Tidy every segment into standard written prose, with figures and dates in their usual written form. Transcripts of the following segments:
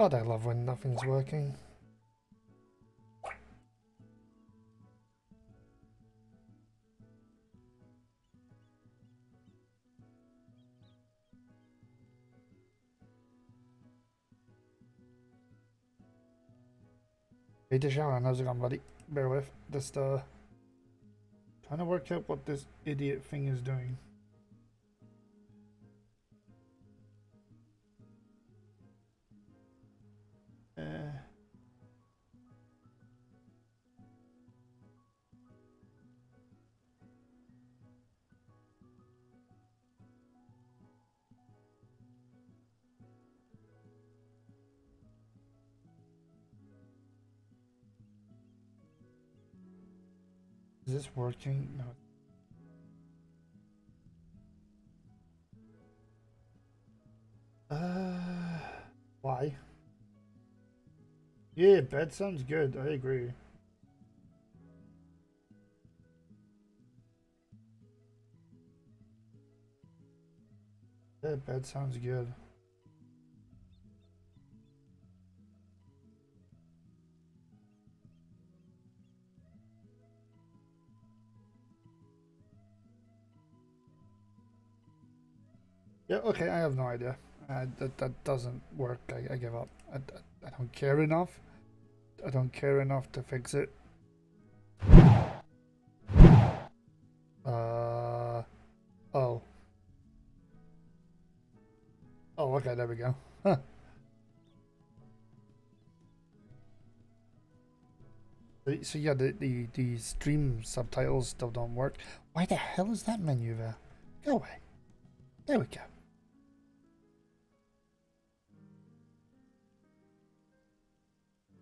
God, I love when nothing's working. Hey, Deshaun, how's it going, buddy? Bear with. Just, trying to work out what this idiot thing is doing. Is this working? No. Why? Yeah, bed sounds good. I agree. Yeah, bed sounds good. Yeah, okay, I have no idea. That doesn't work. I give up. I don't care enough. I don't care enough to fix it. Oh. Oh, okay, there we go. Huh. So yeah, the stream subtitles still don't work. Why the hell is that menu there? Go away. There we go.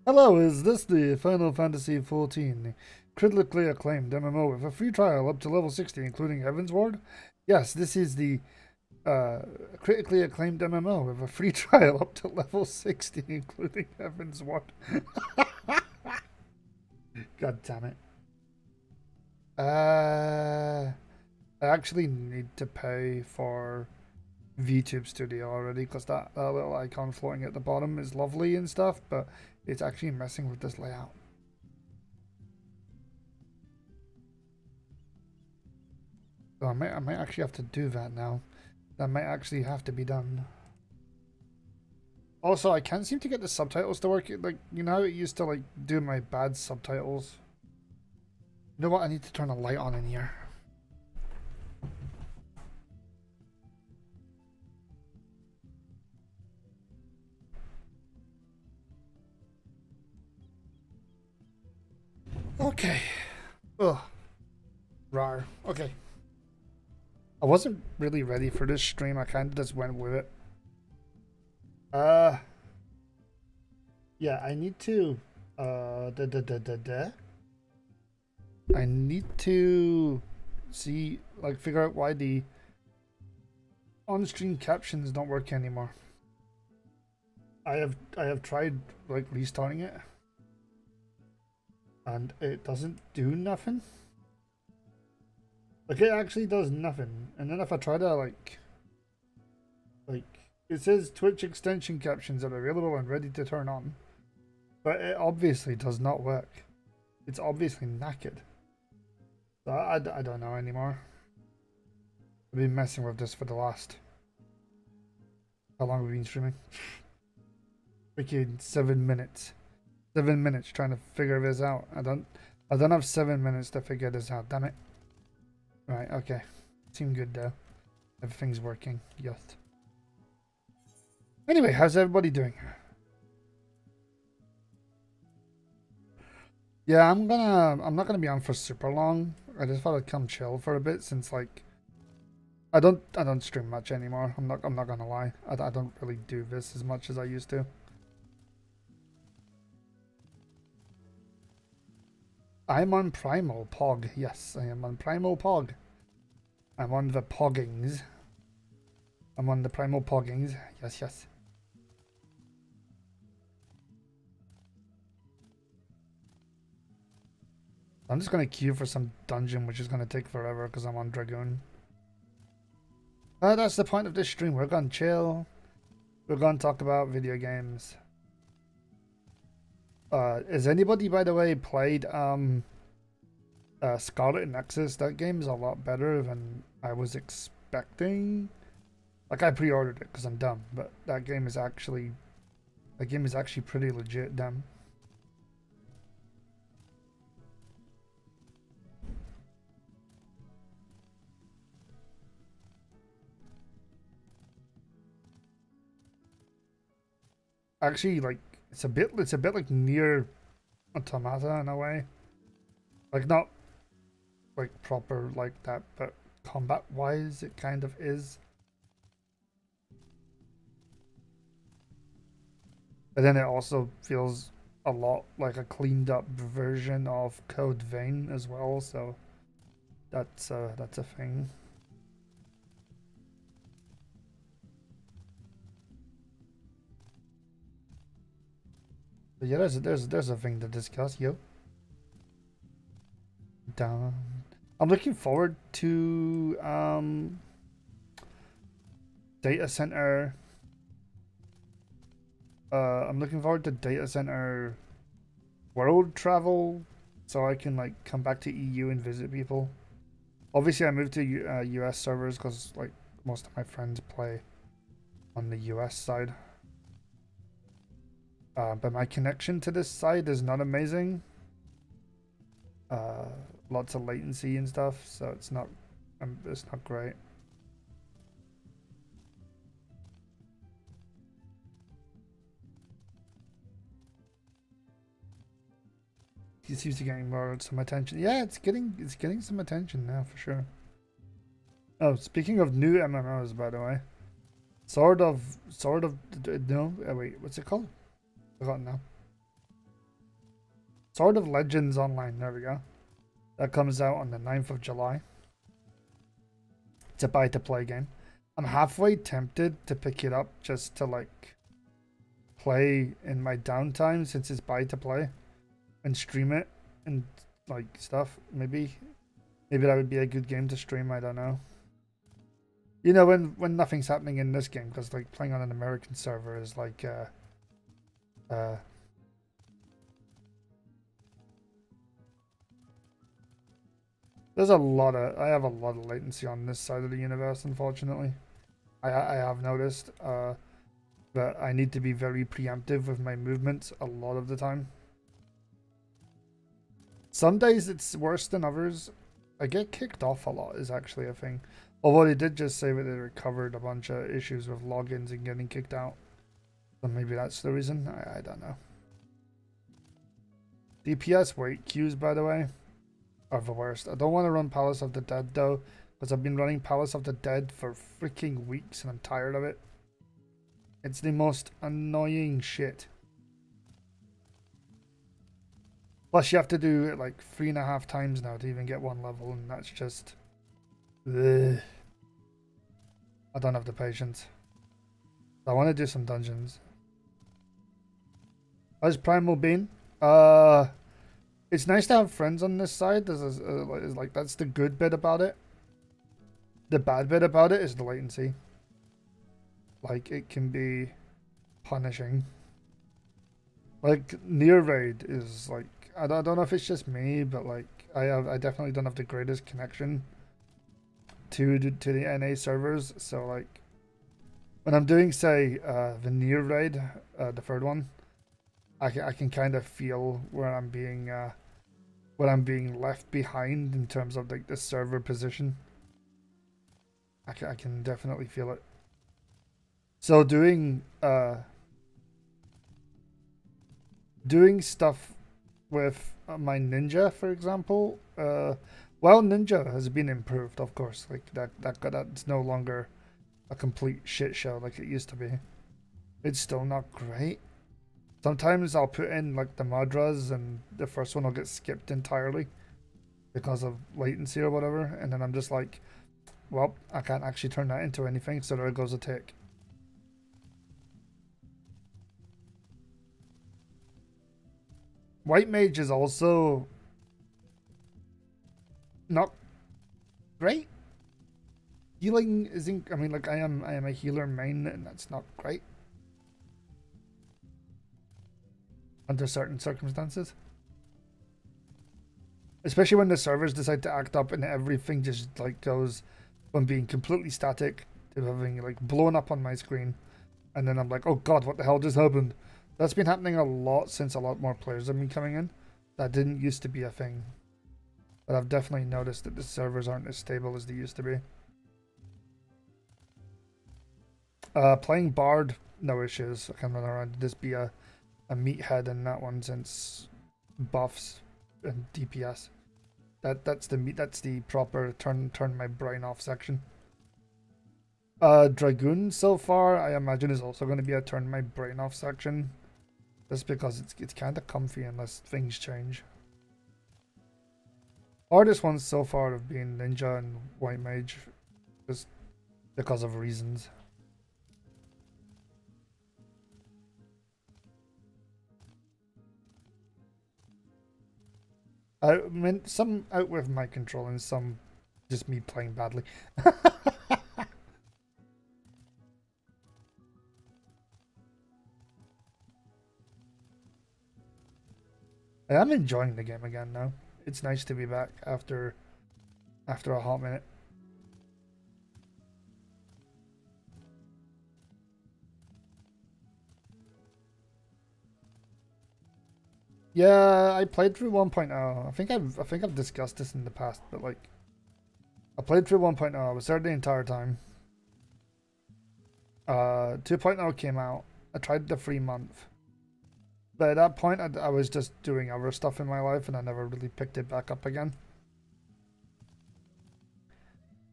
Hello, is this the Final Fantasy XIV critically acclaimed MMO with a free trial up to level 60, including Heaven's Ward? Yes, this is the critically acclaimed MMO with a free trial up to level 60, including Heaven's Ward. God damn it. I actually need to pay for VTube Studio already, because that little icon floating at the bottom is lovely and stuff, but it's actually messing with this layout. So I might actually have to do that now. That might actually have to be done. Also, I can't seem to get the subtitles to work. Like, you know how it used to like do my bad subtitles? You know what? I need to turn a light on in here. Okay. Ugh. Rar. Okay. I wasn't really ready for this stream. I kind of just went with it. Yeah, I need to I need to see, like, figure out why the on-screen captions don't work anymore. I have tried like restarting it, and it doesn't do nothing. Like, it actually does nothing. And then if I try to like it says Twitch extension captions are available and ready to turn on, but it obviously does not work. It's obviously knackered. So I don't know anymore. I've been messing with this for the last... How long have we been streaming? Freaking 7 minutes. 7 minutes trying to figure this out. I don't have 7 minutes to figure this out, damn it. Right, okay. Seemed good though. Everything's working. Yes. Anyway, how's everybody doing? Yeah, I'm not gonna be on for super long. I just thought I'd come chill for a bit, since like I don't stream much anymore. I'm not gonna lie. I don't really do this as much as I used to. I'm on Primal Pog. Yes, I am on Primal Pog. I'm on the Poggings. I'm on the Primal Poggings. Yes, yes. I'm just gonna queue for some dungeon, which is gonna take forever because I'm on Dragoon. That's the point of this stream. We're gonna chill. We're gonna talk about video games. Has anybody, by the way, played Scarlet Nexus? That game is a lot better than I was expecting. Like, I pre-ordered it because I'm dumb, but that game is actually pretty legit dumb. Actually, like, it's a bit like Nier Automata in a way. Like, not like proper like that, but combat wise it kind of is. But then it also feels a lot like a cleaned up version of Code Vein as well, so that's a thing. But yeah, there's a thing to discuss, yo. Down. I'm looking forward to data center. I'm looking forward to data center world travel, so I can like come back to EU and visit people. Obviously, I moved to US servers because like most of my friends play on the US side. But my connection to this side is not amazing. Lots of latency and stuff, so it's not great. He seems to be getting some attention. Yeah, it's getting some attention now for sure. Oh, speaking of new MMOs, by the way, no, wait, what's it called? Forgotten now. Sword of Legends Online. There we go. That comes out on the 9th of July. It's a buy-to-play game. I'm halfway tempted to pick it up just to like play in my downtime since it's buy-to-play and stream it and like stuff. Maybe that would be a good game to stream. I don't know. You know, when nothing's happening in this game, because like playing on an American server is like there's a lot of I have a lot of latency on this side of the universe, unfortunately. I have noticed that I need to be very preemptive with my movements a lot of the time. Some days it's worse than others. I get kicked off a lot is actually a thing. Although they did just say that they recovered a bunch of issues with logins and getting kicked out. So maybe that's the reason. I don't know. DPS wait queues, by the way, are the worst. I don't want to run Palace of the Dead though, because I've been running Palace of the Dead for freaking weeks and I'm tired of it. It's the most annoying shit. Plus you have to do it like 3.5 times now to even get one level, and that's just... Ugh. I don't have the patience. I want to do some dungeons. How's Primal been? It's nice to have friends on this side. There's like that's the good bit about it. The bad bit about it is the latency. Like it can be punishing. Like near raid is like I don't know if it's just me, but like I definitely don't have the greatest connection to the NA servers. So like when I'm doing say the near raid, the third one, I can kind of feel where I'm being left behind in terms of like the server position. I can definitely feel it. So doing stuff with my ninja, for example, well, ninja has been improved, of course. Like that's no longer a complete shit show like it used to be. It's still not great. Sometimes I'll put in like the madras and the first one will get skipped entirely because of latency or whatever, and then I'm just like, well, I can't actually turn that into anything, so there goes a tick. White mage is also not great. Healing isn't, I mean, like I am a healer main and that's not great. under certain circumstances. Especially when the servers decide to act up and everything just like goes from being completely static to having like blown up on my screen. And then I'm like, oh god, what the hell just happened? That's been happening a lot since a lot more players have been coming in. That didn't used to be a thing. But I've definitely noticed that the servers aren't as stable as they used to be. Playing Bard, no issues. I can run around. Just be a meathead in that one since buffs and DPS. That's the proper turn my brain off section. Dragoon so far I imagine is also going to be a turn my brain off section. Just because it's kind of comfy unless things change. Hardest ones so far have been Ninja and White Mage, just because of reasons. I mean, some out with my control and some just me playing badly. I am enjoying the game again now. It's nice to be back after a hot minute. Yeah, I played through 1.0. I think I've discussed this in the past, but like I played through 1.0. I was there the entire time. 2.0 came out. I tried the free month. But at that point, I was just doing other stuff in my life and I never really picked it back up again.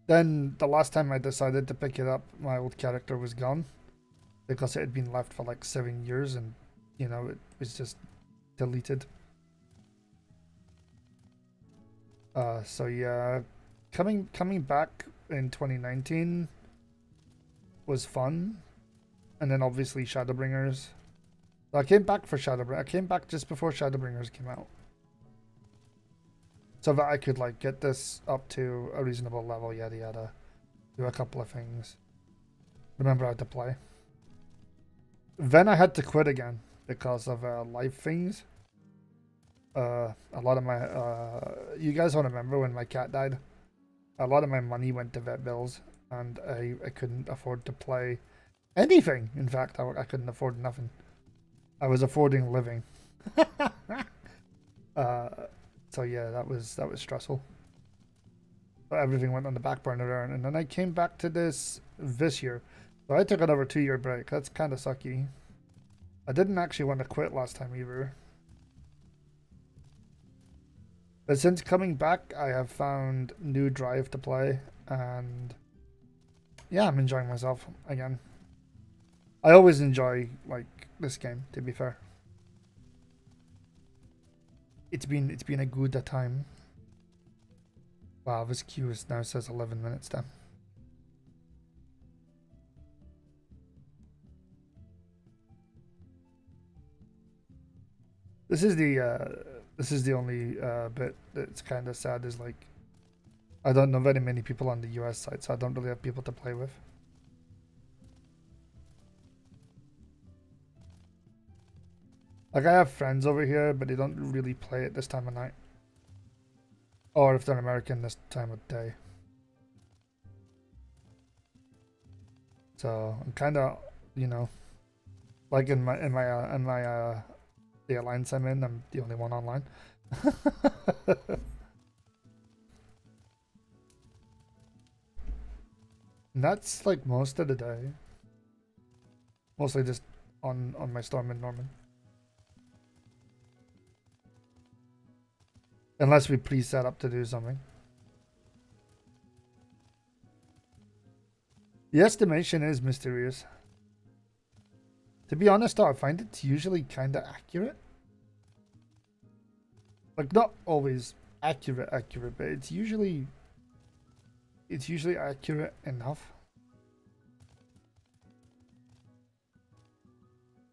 Then the last time I decided to pick it up, my old character was gone. Because it had been left for like 7 years and, you know, it was just deleted. So yeah, coming back in 2019 was fun. And then obviously Shadowbringers. I came back for Shadowbringers. I came back just before Shadowbringers came out. So that I could like get this up to a reasonable level, yada yada. Do a couple of things. Remember how to play. Then I had to quit again because of life things. A lot of my you guys don't remember when my cat died? A lot of my money went to vet bills and I couldn't afford to play anything. In fact, I couldn't afford nothing. I was affording living. So yeah, that was stressful. But everything went on the back burner, and then I came back to this year. So I took another 2-year break. That's kind of sucky. I didn't actually want to quit last time either. But since coming back, I have found new drive to play, and yeah, I'm enjoying myself again. I always enjoy like this game, to be fair. It's been a good time. Wow, this queue is now says 11 minutes then. This is the only bit that's kind of sad is like I don't know very many people on the US side, so I don't really have people to play with. Like I have friends over here, but they don't really play it this time of night. Or if they're American, this time of day. So I'm kind of, you know, like in my the alliance I'm in, I'm the only one online. And that's like most of the day. Mostly just on my Storm in Norman. Unless we pre-set up to do something. The estimation is mysterious. To be honest though, I find it usually kind of accurate. Like not always accurate, but it's usually accurate enough.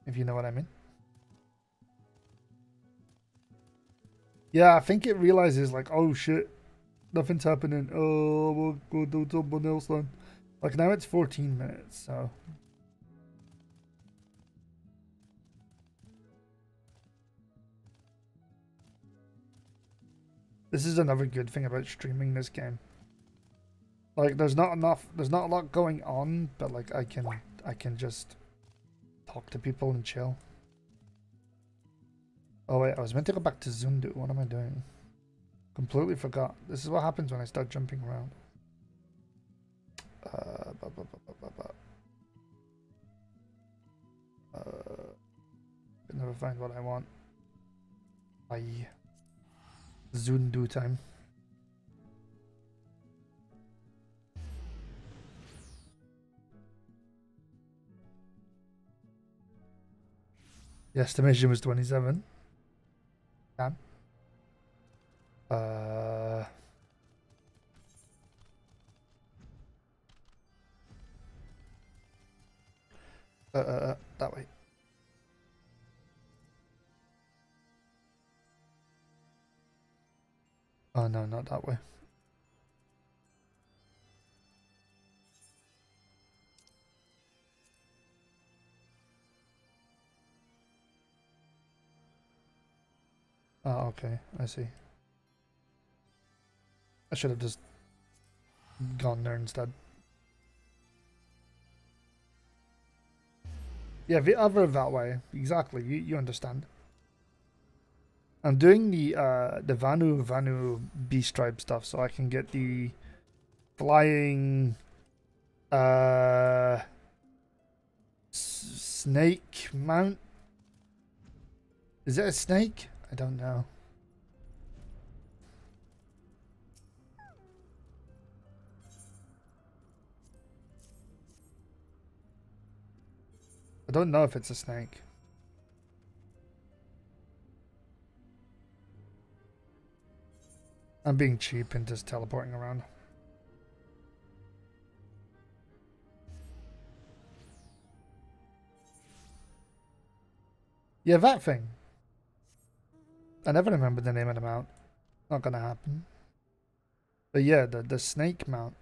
If you know what I mean. Yeah, I think it realizes like, oh shit, nothing's happening. Oh, we'll go do something else then. Like now it's 14 minutes, so. This is another good thing about streaming this game. Like, there's not a lot going on, but like I can just talk to people and chill. Oh wait, I was meant to go back to Zundu. What am I doing? Completely forgot. This is what happens when I start jumping around. Can never find what I want. Bye. Zundu time. The estimation was 27. Damn. That way. Oh no, not that way. Oh, okay, I see. I should have just gone there instead. Yeah, the other that way. Exactly, you understand. I'm doing the Vanu B stripe stuff so I can get the flying snake mount. Is it a snake? I don't know. I don't know if it's a snake. I'm being cheap and just teleporting around. Yeah, that thing. I never remember the name of the mount. Not gonna happen. But yeah, the snake mount.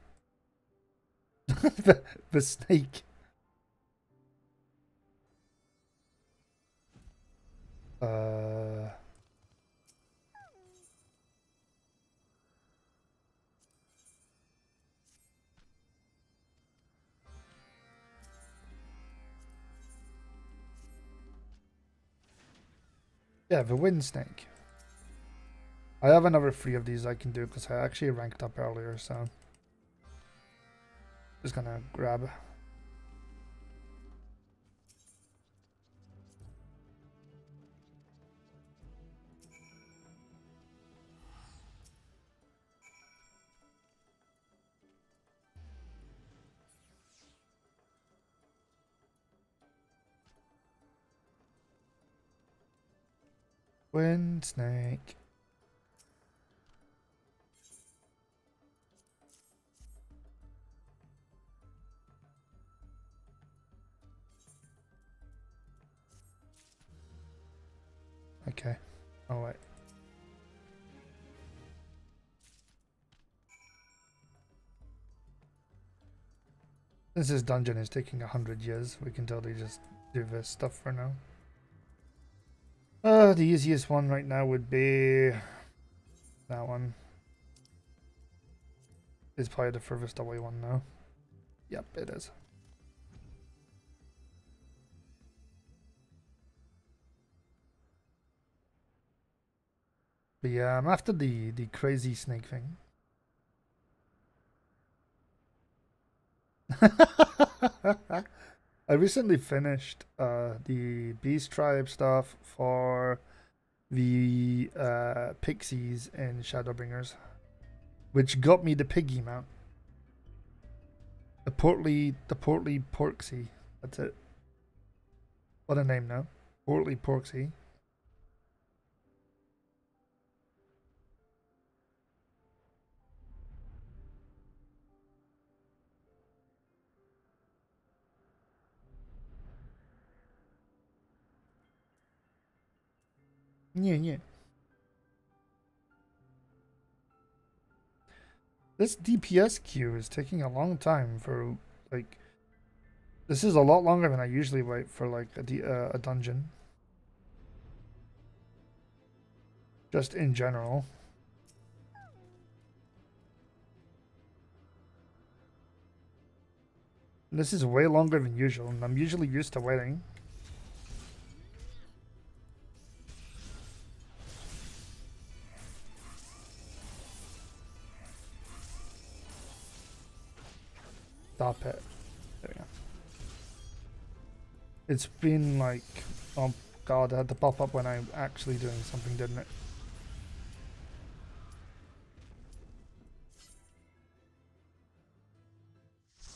the snake. Yeah, the wind snake. I have another 3 of these I can do because I actually ranked up earlier, so just gonna grab. Wind snake. Okay. Oh wait. Since this dungeon is taking 100 years, we can totally just do this stuff for now. The easiest one right now would be that one. It's probably the furthest away one now. Yep, it is. But yeah, I'm after the crazy snake thing. I recently finished the Beast Tribe stuff for the pixies in Shadowbringers, which got me the piggy mount. The portly porksy. That's it. What a name now. Portly porksy. Yeah. This DPS queue is taking a long time for, like, this is a lot longer than I usually wait for, like, a dungeon. Just in general. This is way longer than usual, and I'm usually used to waiting. Stop it. There we go. It's been like, oh god, it had to pop up when I'm actually doing something, didn't it?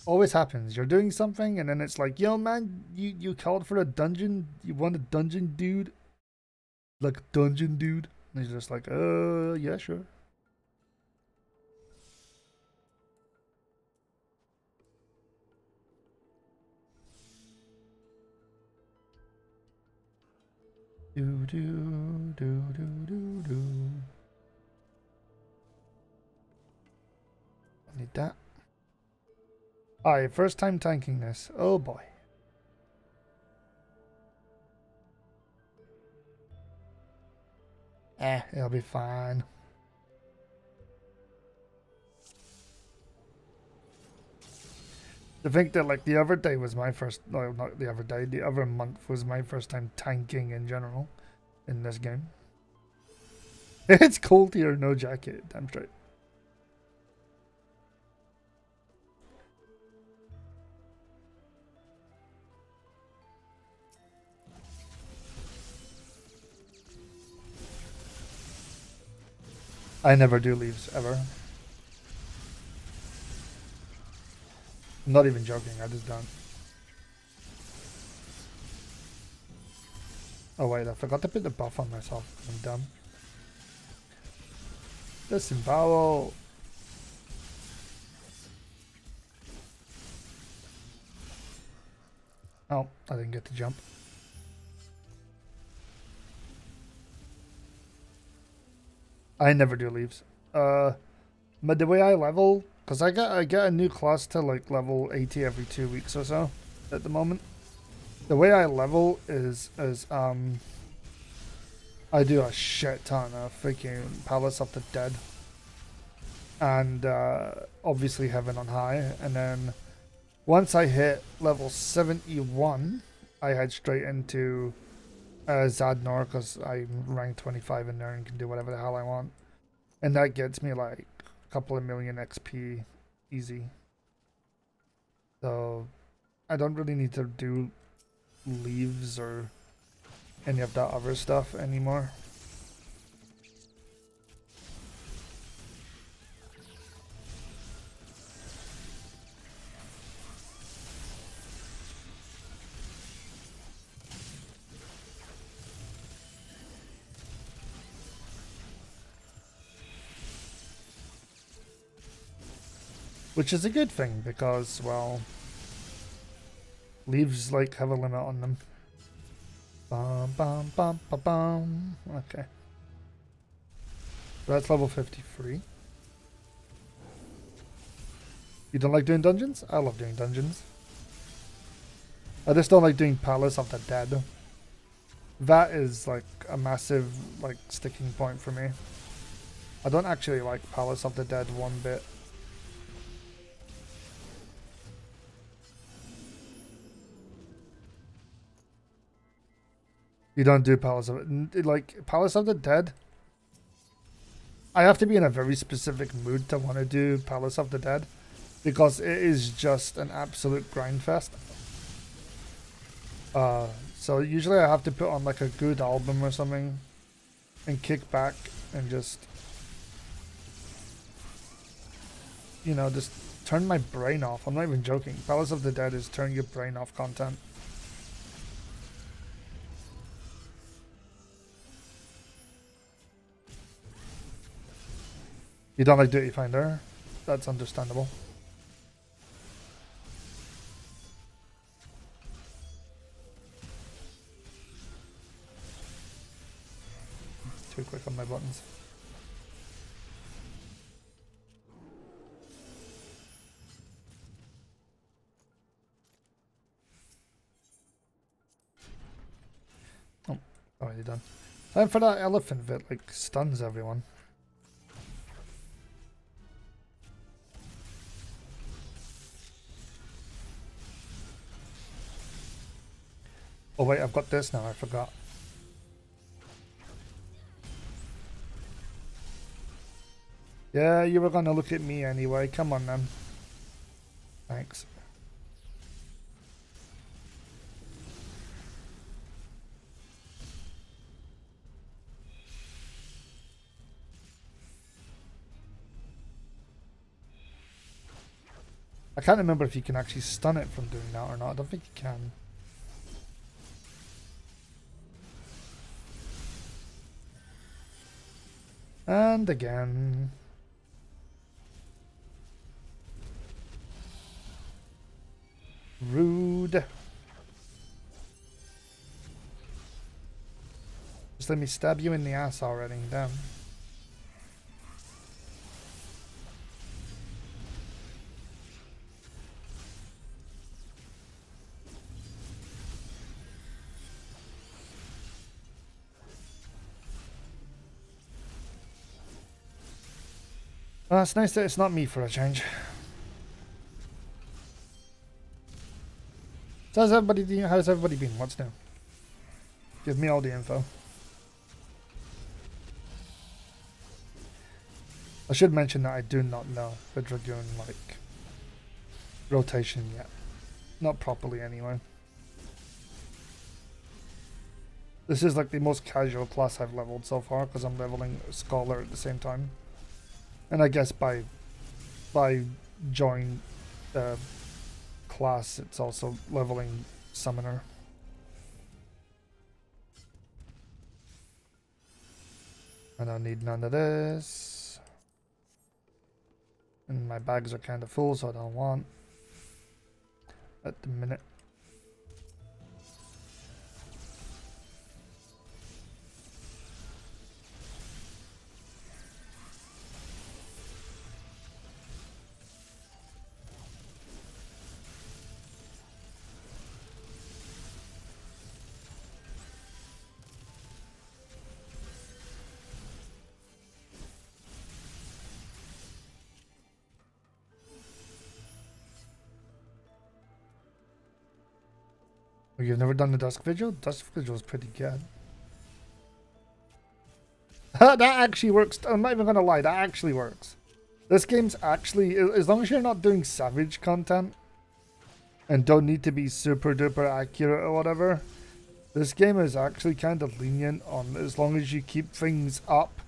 Always happens. You're doing something and then it's like, yo man, you called for a dungeon? You want a dungeon dude? Like dungeon dude? And he's just like, yeah, sure. Do do do do do do. I need that. Alright, first time tanking this. Oh boy. It'll be fine. To think that like the other day was my first, no, not the other day, the other month was my first time tanking in general in this game. It's cold here, no jacket, damn straight. I never do leaves, ever. I'm not even joking, I just don't. Oh wait, I forgot to put the buff on myself. I'm dumb. Disembowel. Oh, I didn't get to jump. I never do leaves. But the way I level, because I get a new class to like level 80 every 2 weeks or so at the moment. The way I level is I do a shit ton of freaking Palace of the Dead. And obviously Heaven on High. And then once I hit level 71, I head straight into Zadnor, because I'm rank 25 in there and can do whatever the hell I want. And that gets me like a couple of million XP easy. So I don't really need to do leaves or any of that other stuff anymore. Which is a good thing because, well, leaves like have a limit on them. Bum bum bum bum bum. Okay. So that's level 53. You don't like doing dungeons? I love doing dungeons. I just don't like doing Palace of the Dead. That is like a massive like sticking point for me. I don't actually like Palace of the Dead one bit. You don't do Palace of like Palace of the Dead. I have to be in a very specific mood to want to do Palace of the Dead, because it is just an absolute grind fest. So usually I have to put on like a good album or something and kick back and just, you know, just turn my brain off. I'm not even joking. Palace of the Dead is turn your brain off content. You don't like Duty Finder? That's understandable. Too quick on my buttons. Oh, already done. Time for that elephant that like stuns everyone. Oh wait, I've got this now, I forgot. Yeah, you were gonna look at me anyway. Come on then. Thanks. I can't remember if you can actually stun it from doing that or not. I don't think you can. And again. Rude. Just let me stab you in the ass already. Damn. It's nice that it's not me for a change. So how's everybody been? What's new? Give me all the info. I should mention that I do not know the Dragoon, like, rotation yet. Not properly, anyway. This is, like, the most casual class I've leveled so far, because I'm leveling Scholar at the same time. And I guess by join class, it's also leveling Summoner. I don't need none of this. And my bags are kind of full, so I don't want at the minute. You've never done the Dusk Vigil? Dusk Vigil is pretty good. That actually works. I'm not even going to lie, that actually works. This game's actually, as long as you're not doing Savage content and don't need to be super duper accurate or whatever, this game is actually kind of lenient on as long as you keep things up,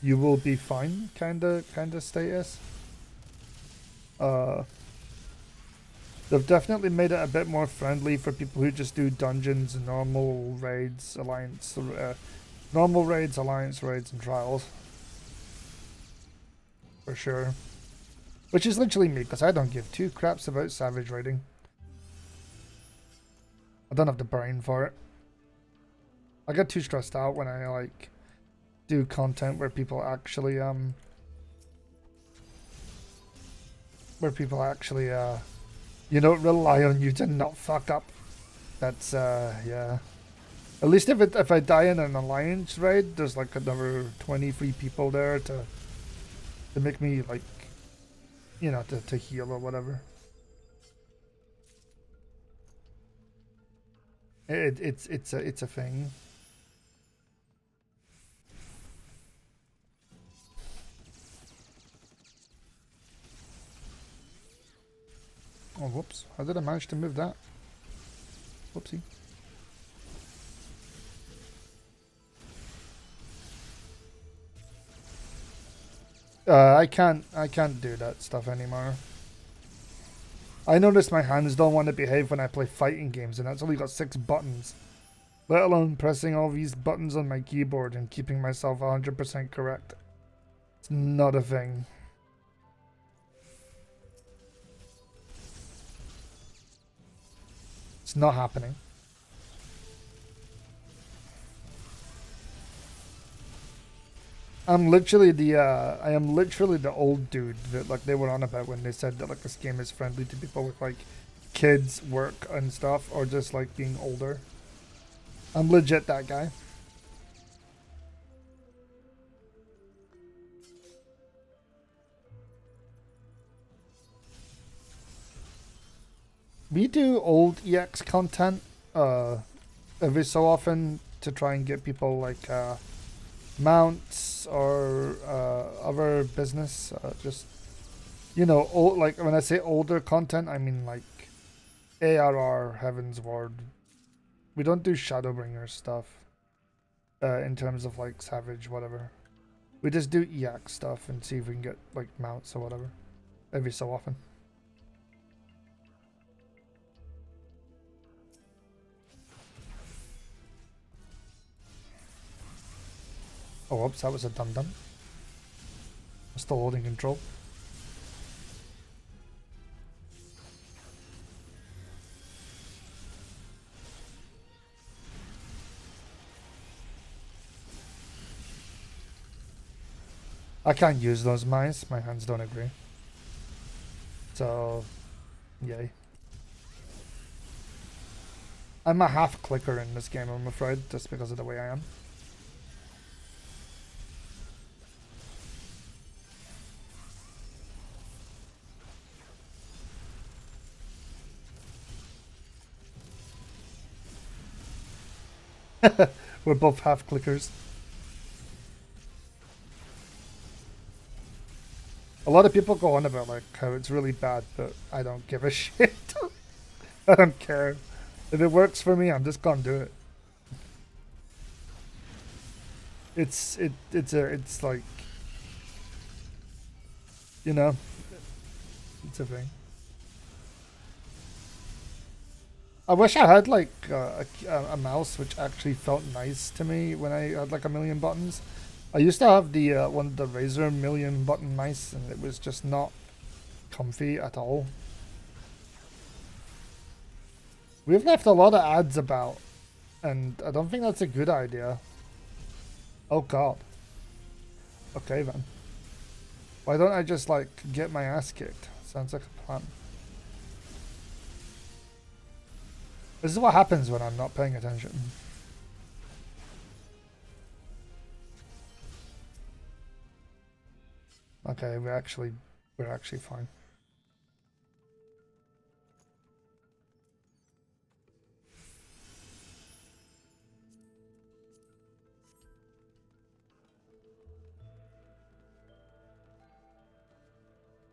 you will be fine kind of status. They've definitely made it a bit more friendly for people who just do dungeons, normal raids, alliance, normal raids, alliance raids, and trials. For sure. Which is literally me, because I don't give two craps about savage raiding. I don't have the brain for it. I get too stressed out when I, like, do content where people actually, you know, rely on you to not fuck up. That's, yeah. At least if I die in an alliance raid, there's like another 23 people there to make me, like, you know, to heal or whatever. It's a thing. Oh, whoops. How did I manage to move that? Whoopsie. I can't do that stuff anymore. I notice my hands don't want to behave when I play fighting games, and that's only got 6 buttons. Let alone pressing all these buttons on my keyboard and keeping myself 100% correct. It's not a thing. It's not happening. I'm literally the I am literally the old dude that, like, they were on about when they said that, like, this game is friendly to people with, like, kids, work and stuff, or just, like, being older. I'm legit that guy. We do old EX content, every so often to try and get people like mounts or other business. Just, you know, old, like when I say older content, I mean like ARR, Heaven's Ward. We don't do Shadowbringer stuff in terms of like Savage, whatever. We just do EAC stuff and see if we can get like mounts or whatever every so often. Oh, oops, that was a dum-dum. I'm still holding control. I can't use those mines. My hands don't agree. So, yay. I'm a half clicker in this game, I'm afraid, just because of the way I am. We're both half clickers. A lot of people go on about like how it's really bad, but I don't give a shit. I don't care. If it works for me, I'm just gonna do it. It's like, you know, it's a thing. I wish I had like a mouse which actually felt nice to me when I had like a million buttons. I used to have the one of the Razer million button mice, and it was just not comfy at all. We've left a lot of ads about, and I don't think that's a good idea. Oh god. Okay then. Why don't I just like get my ass kicked? Sounds like a plan. This is what happens when I'm not paying attention. Okay, we're actually fine.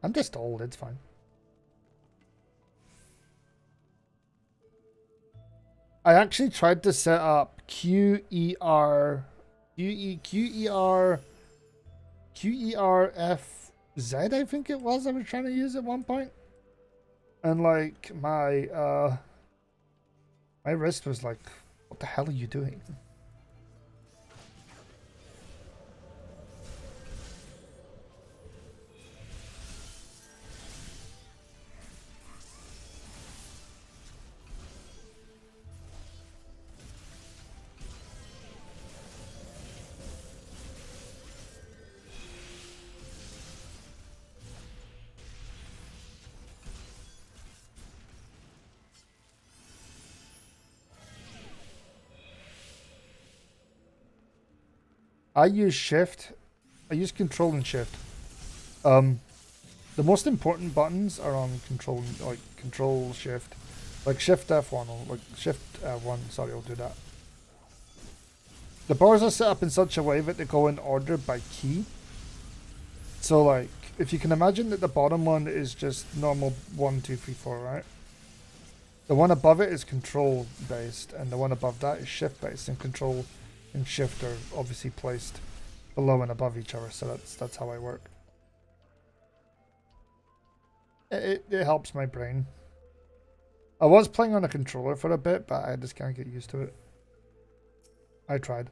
I'm just old, it's fine. I actually tried to set up QERFZ, I think it was, I was trying to use at one point. And like my wrist was like, what the hell are you doing? I use shift. I use control and shift. The most important buttons are on control, like control shift, like shift F1 or like shift F1. Sorry, I'll do that. The bars are set up in such a way that they go in order by key. So like, if you can imagine that the bottom one is just normal 1, 2, 3, 4, right? The one above it is control based, and the one above that is shift based, and control and shift are obviously placed below and above each other, so that's how I work. It helps my brain. I was playing on a controller for a bit, but I just can't get used to it. I tried.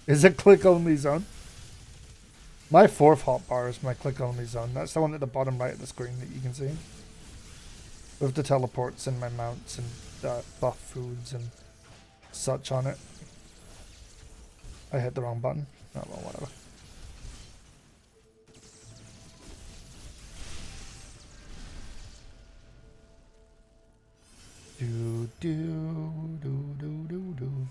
Is it click-only zone? My fourth hotbar is my click-only zone. That's the one at the bottom right of the screen that you can see. With the teleports and my mounts and buff foods and such on it. I hit the wrong button. Oh well, whatever. Do do do do do do.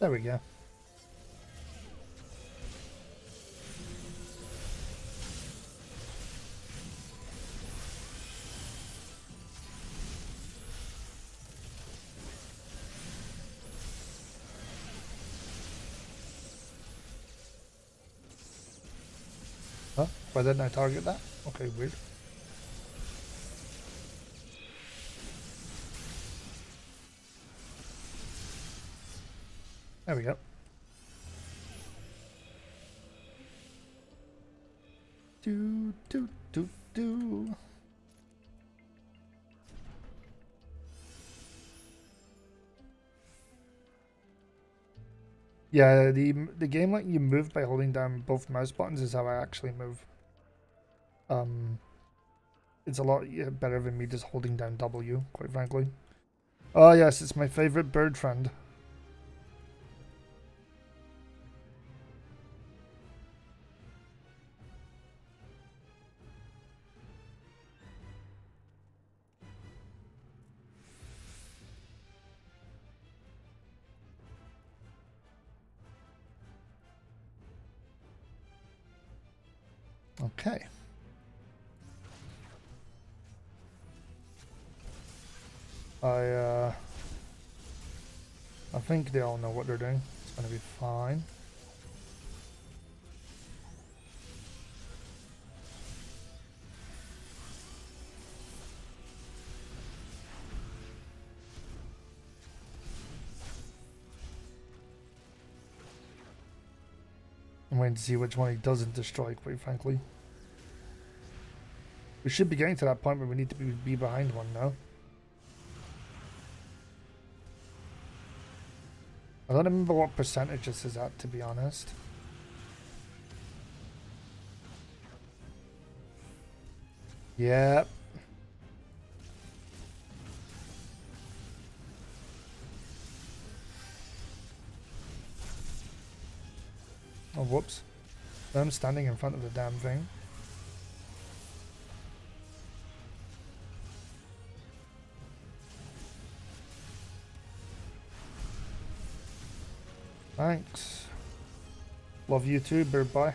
There we go. Huh? Why didn't I target that? Okay, weird. There we go. Do, do, do, do. Yeah, the game letting you move by holding down both mouse buttons is how I actually move. It's a lot better than me just holding down W, quite frankly. Oh yes, it's my favorite bird friend. Okay. I think they all know what they're doing. It's gonna be fine. I'm waiting to see which one he doesn't destroy, quite frankly. We should be getting to that point where we need to be behind one now. I don't remember what percentage this is at, to be honest. Yep. Oh, whoops. I'm standing in front of the damn thing. Thanks. Love you too, bird boy.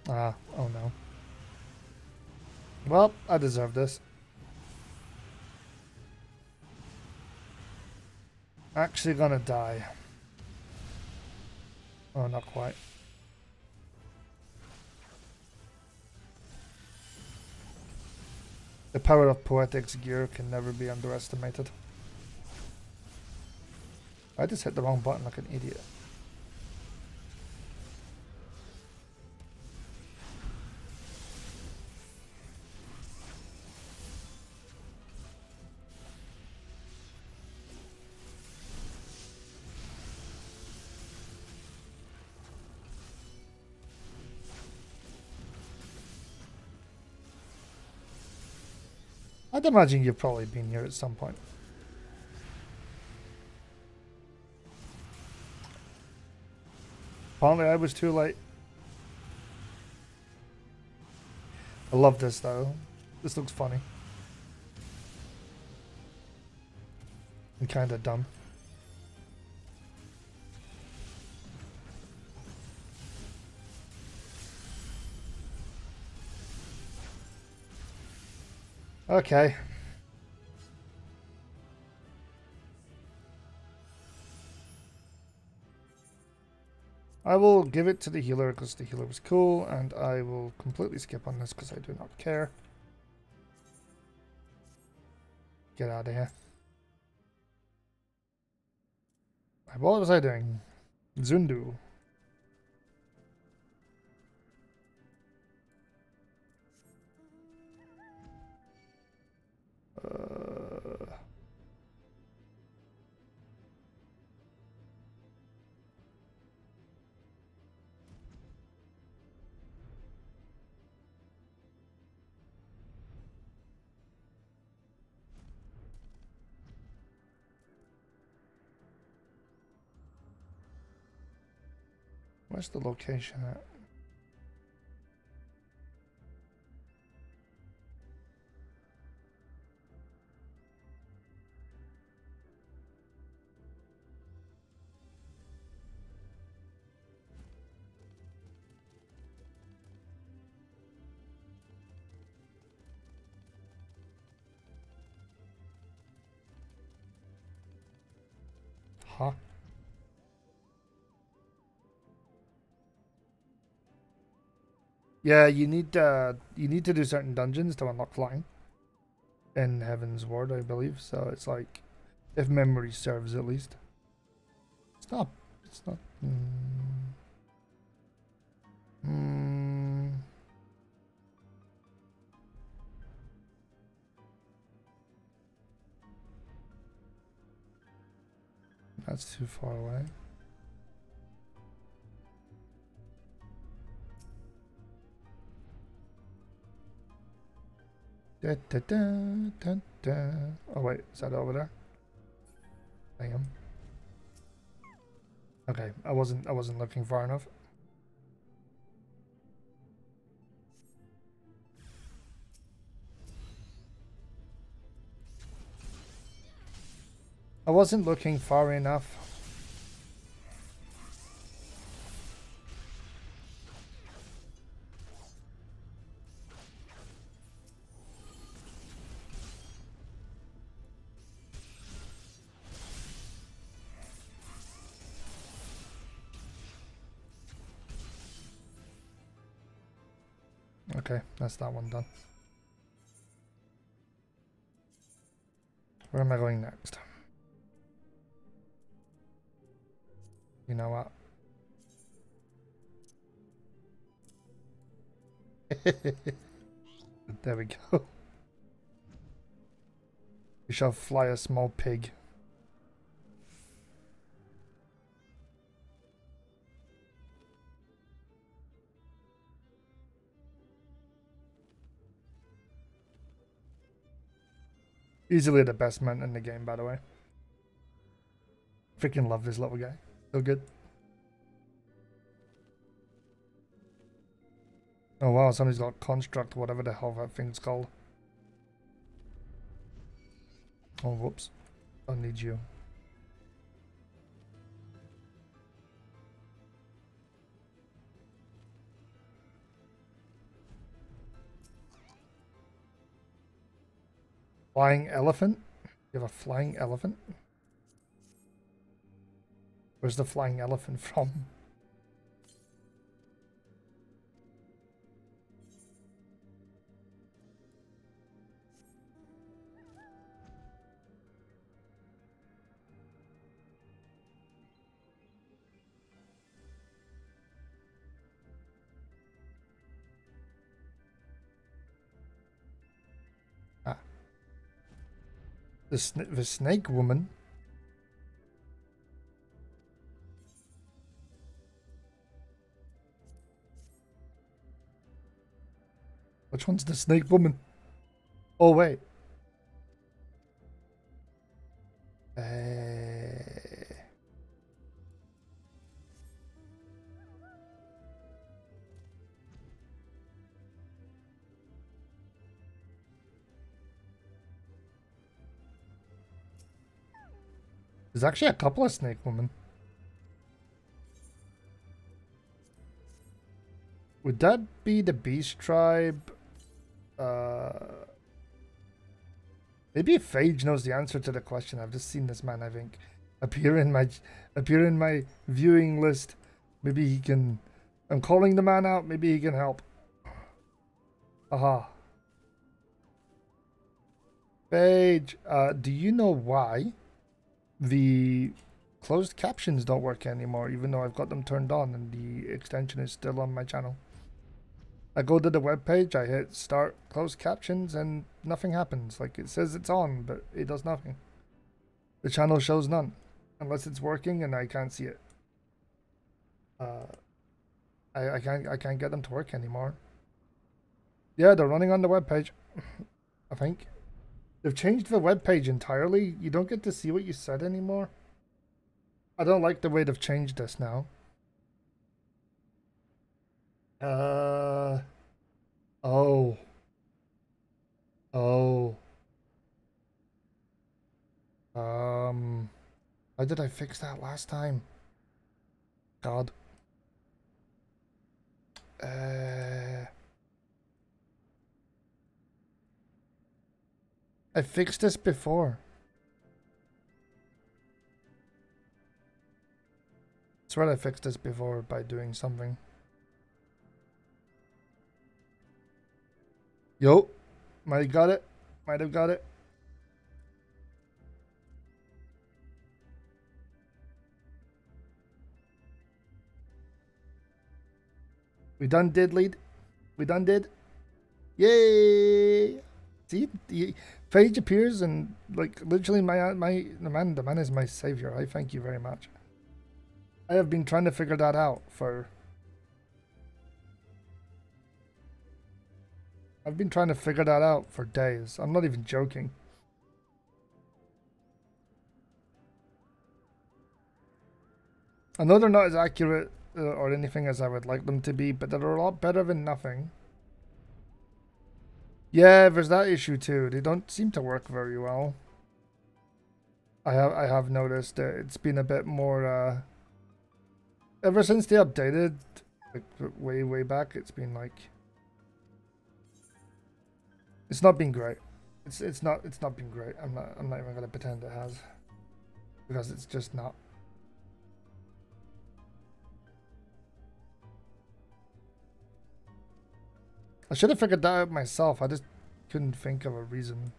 Ah, oh no. Well, I deserve this. Actually gonna die. Oh, not quite. The power of Poetic's gear can never be underestimated. I just hit the wrong button like an idiot. I'd imagine you've probably been here at some point. Apparently I was too late. I love this though. This looks funny. And kinda dumb. Okay. I will give it to the healer because the healer was cool, and I will completely skip on this because I do not care. Get out of here. What was I doing? Zundu. Where's the location at? Huh? Yeah, you need to do certain dungeons to unlock flying in Heaven's Ward, I believe. So it's like, if memory serves, at least. It's not. It's not. That's too far away. Da, da, da, da, da. Oh wait, is that over there? I am. Okay, I wasn't looking far enough. I wasn't looking far enough. Okay, that's that one done. Where am I going next? You know what? There we go. We shall fly a small pig. Easily the best man in the game, by the way. Freaking love this little guy. So good. Oh wow, somebody's got construct, whatever the hell that thing's called. Oh whoops. I need you. Flying elephant? You have a flying elephant? Where's the flying elephant from? Ah. The snake woman? Which one's the snake woman? Oh wait. There's actually a couple of snake women. Would that be the beast tribe? Maybe Phage knows the answer to the question. I've just seen this man, I think, appear in my viewing list. Maybe he can. I'm calling the man out. Maybe he can help. Aha. Phage, do you know why the closed captions don't work anymore, even though I've got them turned on and the extension is still on my channel? I go to the web page, I hit start closed captions, and nothing happens. Like, it says it's on, but it does nothing. The channel shows none, unless it's working and I can't see it. I can't get them to work anymore. Yeah, they're running on the web page. I think they've changed the web page entirely. You don't get to see what you said anymore. I don't like the way they've changed this now. Uh, oh. Oh. How did I fix that last time? God. I fixed this before. I swear I fixed this before by doing something. Yo. Might have got it. Might have got it. We done did, lead. We done did. Yay! See, the page appears and like literally the man is my savior. I thank you very much. I have been trying to figure that out for. I've been trying to figure that out for days. I'm not even joking. I know they're not as accurate or anything as I would like them to be, but they're a lot better than nothing. Yeah, there's that issue too. They don't seem to work very well. I have noticed that it's been a bit more ever since they updated like way back, it's been like it's not been great. It's not been great. I'm not even gonna pretend it has. Because it's just not. I should have figured that out myself. I just couldn't think of a reason.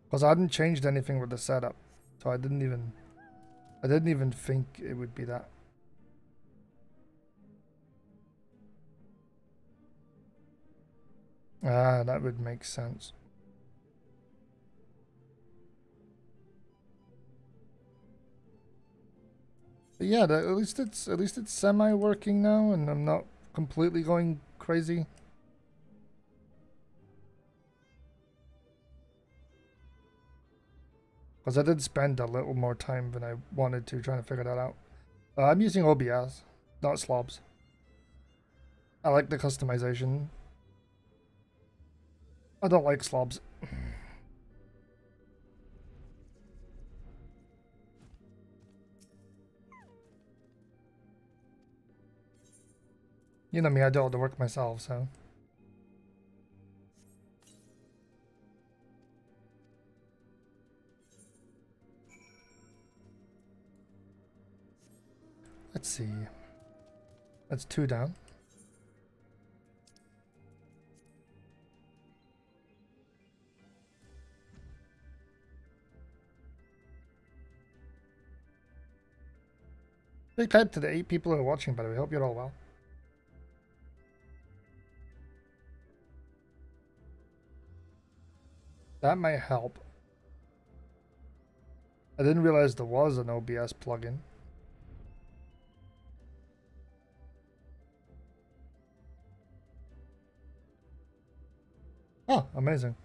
Because I hadn't changed anything with the setup. So I didn't even think it would be that. Ah, that would make sense. But yeah, at least it's semi-working now and I'm not completely going crazy. Because I did spend a little more time than I wanted to trying to figure that out. I'm using OBS, not slobs. I like the customization. I don't like slobs. You know me, I do all the work myself, so. Let's see. That's 2 down. Big type to the 8 people who are watching, by the way. Hope you're all well. That might help. I didn't realize there was an OBS plugin. Oh, amazing.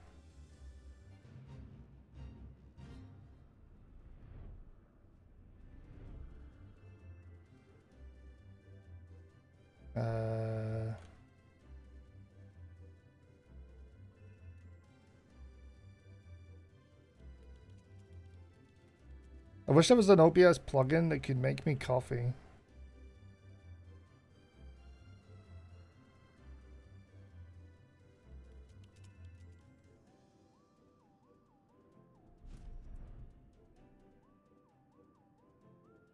I wish there was an OBS plugin that could make me coffee.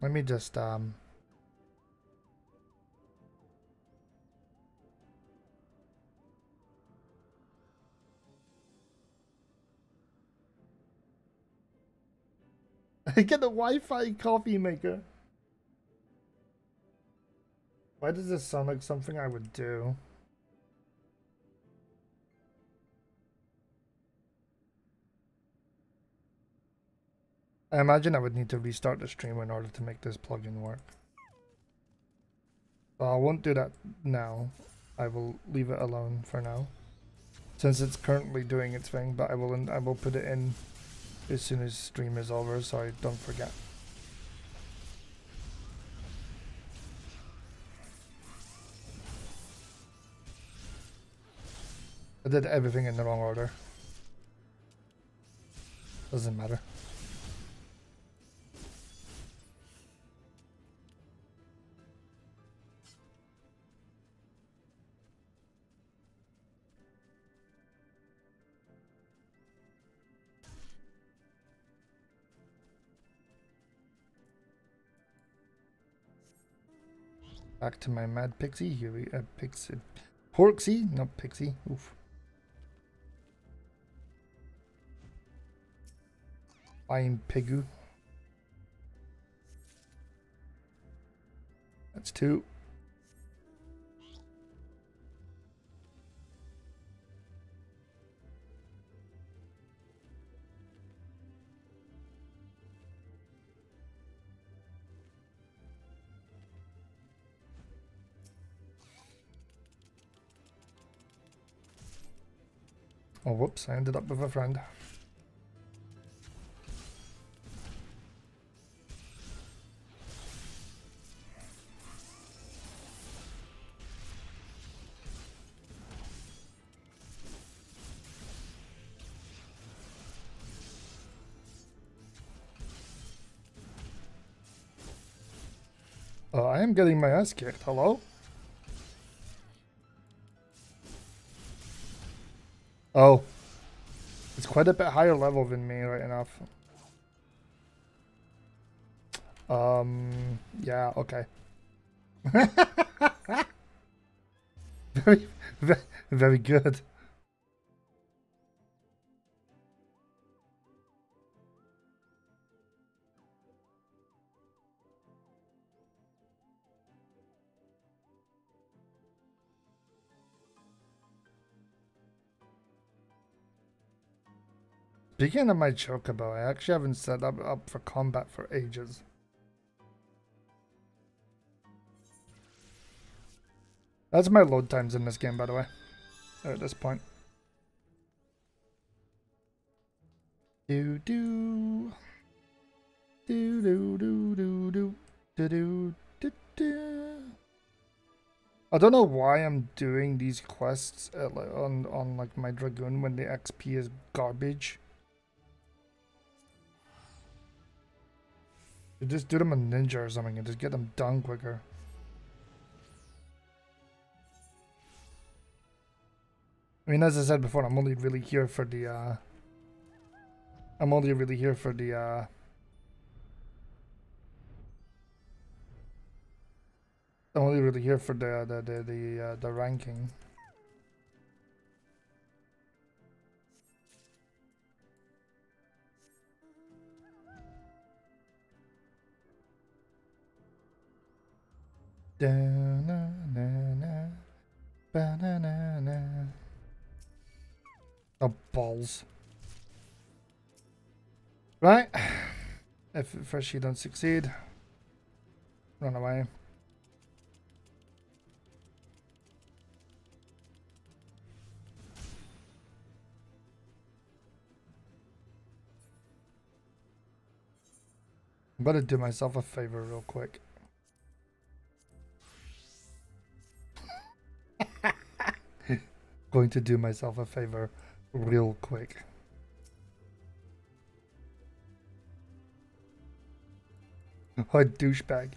Let me just get the Wi-Fi coffee maker. Why does this sound like something I would do? I imagine I would need to restart the stream in order to make this plugin work. Well, I won't do that now. I will leave it alone for now, since it's currently doing its thing. But I will put it in as soon as stream is over, so I don't forget. I did everything in the wrong order. Doesn't matter. Back to my mad pixie. Here we pixie. Porksy, not pixie. Oof. Fine Pigu. That's 2. Oh, whoops, I ended up with a friend. Oh, I am getting my ass kicked. Hello? Oh. It's quite a bit higher level than me, right enough. Yeah, okay. very, very, very good. Speaking of my chocobo, I actually haven't set up for combat for ages. That's my load times in this game, by the way. At this point. Do do do do do do do do do do. I don't know why I'm doing these quests on like my Dragoon when the XP is garbage. You just do them on Ninja or something and just get them done quicker. I mean, as I said before, I'm only really here for the I'm only really here for the I'm only really here for the ranking. Da na na na ba na na na. Oh, balls. Right. If first you don't succeed, run away. I'm gonna do myself a favor real quick. Going to do myself a favor real quick. What douchebag.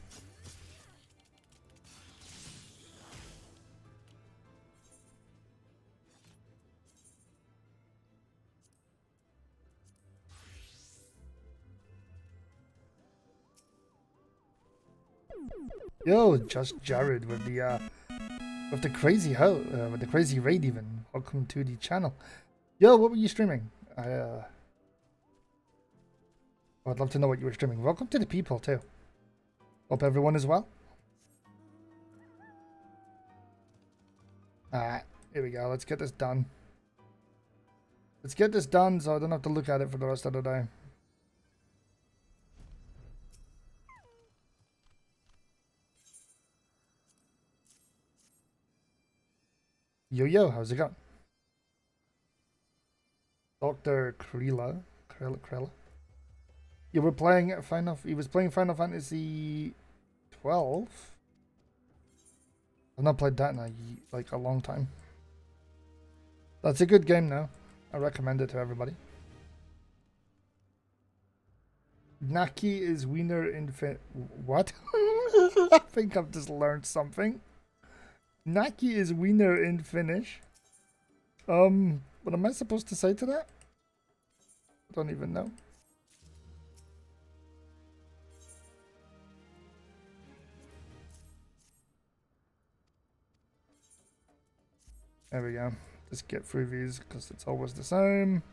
Yo, just Jared with the crazy with the crazy raid even. Welcome to the channel. Yo, what were you streaming? I'd love to know what you were streaming. Welcome to the people too. Hope everyone is well. Alright, here we go. Let's get this done. Let's get this done so I don't have to look at it for the rest of the day. Yo, how's it going? Dr. Krilla. You were playing he was playing Final Fantasy 12? I've not played that in like a long time. That's a good game now. I recommend it to everybody. Naki is wiener in what? I think I've just learned something. Naki is wiener in Finnish. What am I supposed to say to that? I don't even know. There we go. Just get through these because it's always the same.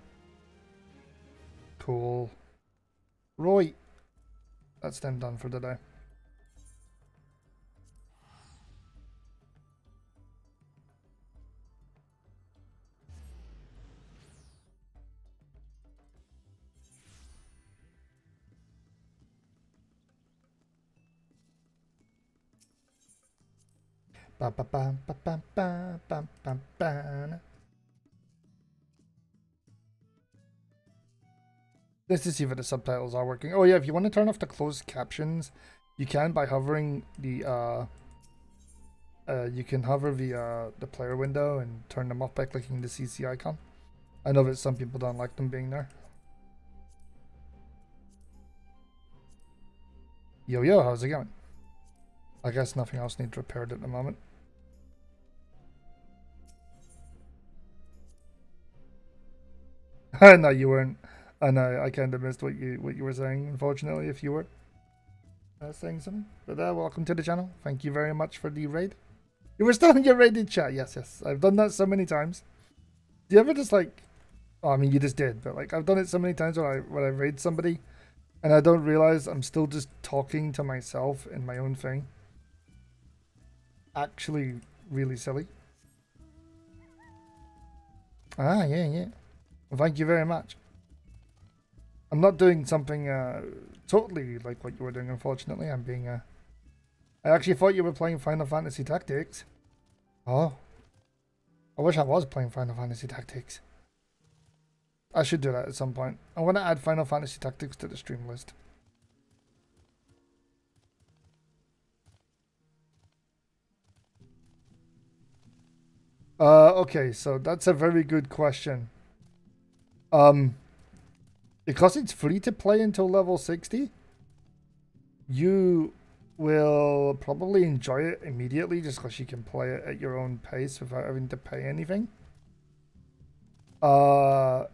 Cool. Right. That's them done for the day. Ba ba ba ba ba ba ba ba ba. Let's just see if the subtitles are working. Oh yeah, if you want to turn off the closed captions, you can by hovering the you can hover the player window and turn them off by clicking the CC icon. I know that some people don't like them being there. Yo yo, how's it going? I guess nothing else needs repaired at the moment. No, you weren't. I know. I kind of missed what you were saying. Unfortunately, if you were saying something. But welcome to the channel. Thank you very much for the raid. You were still in your raided chat. Yes, yes. I've done that so many times. Do you ever just like? Oh, I mean, you just did. But like, I've done it so many times when I raid somebody, and I don't realize I'm still just talking to myself in my own thing. Actually, really silly. Ah, yeah, yeah. Well, thank you very much. I'm not doing something totally like what you were doing, unfortunately. I'm being I actually thought you were playing Final Fantasy Tactics. Oh. I wish I was playing Final Fantasy Tactics. I should do that at some point. I want to add Final Fantasy Tactics to the stream list. Okay, so that's a very good question. Because it's free to play until level 60, you will probably enjoy it immediately just because you can play it at your own pace without having to pay anything. Before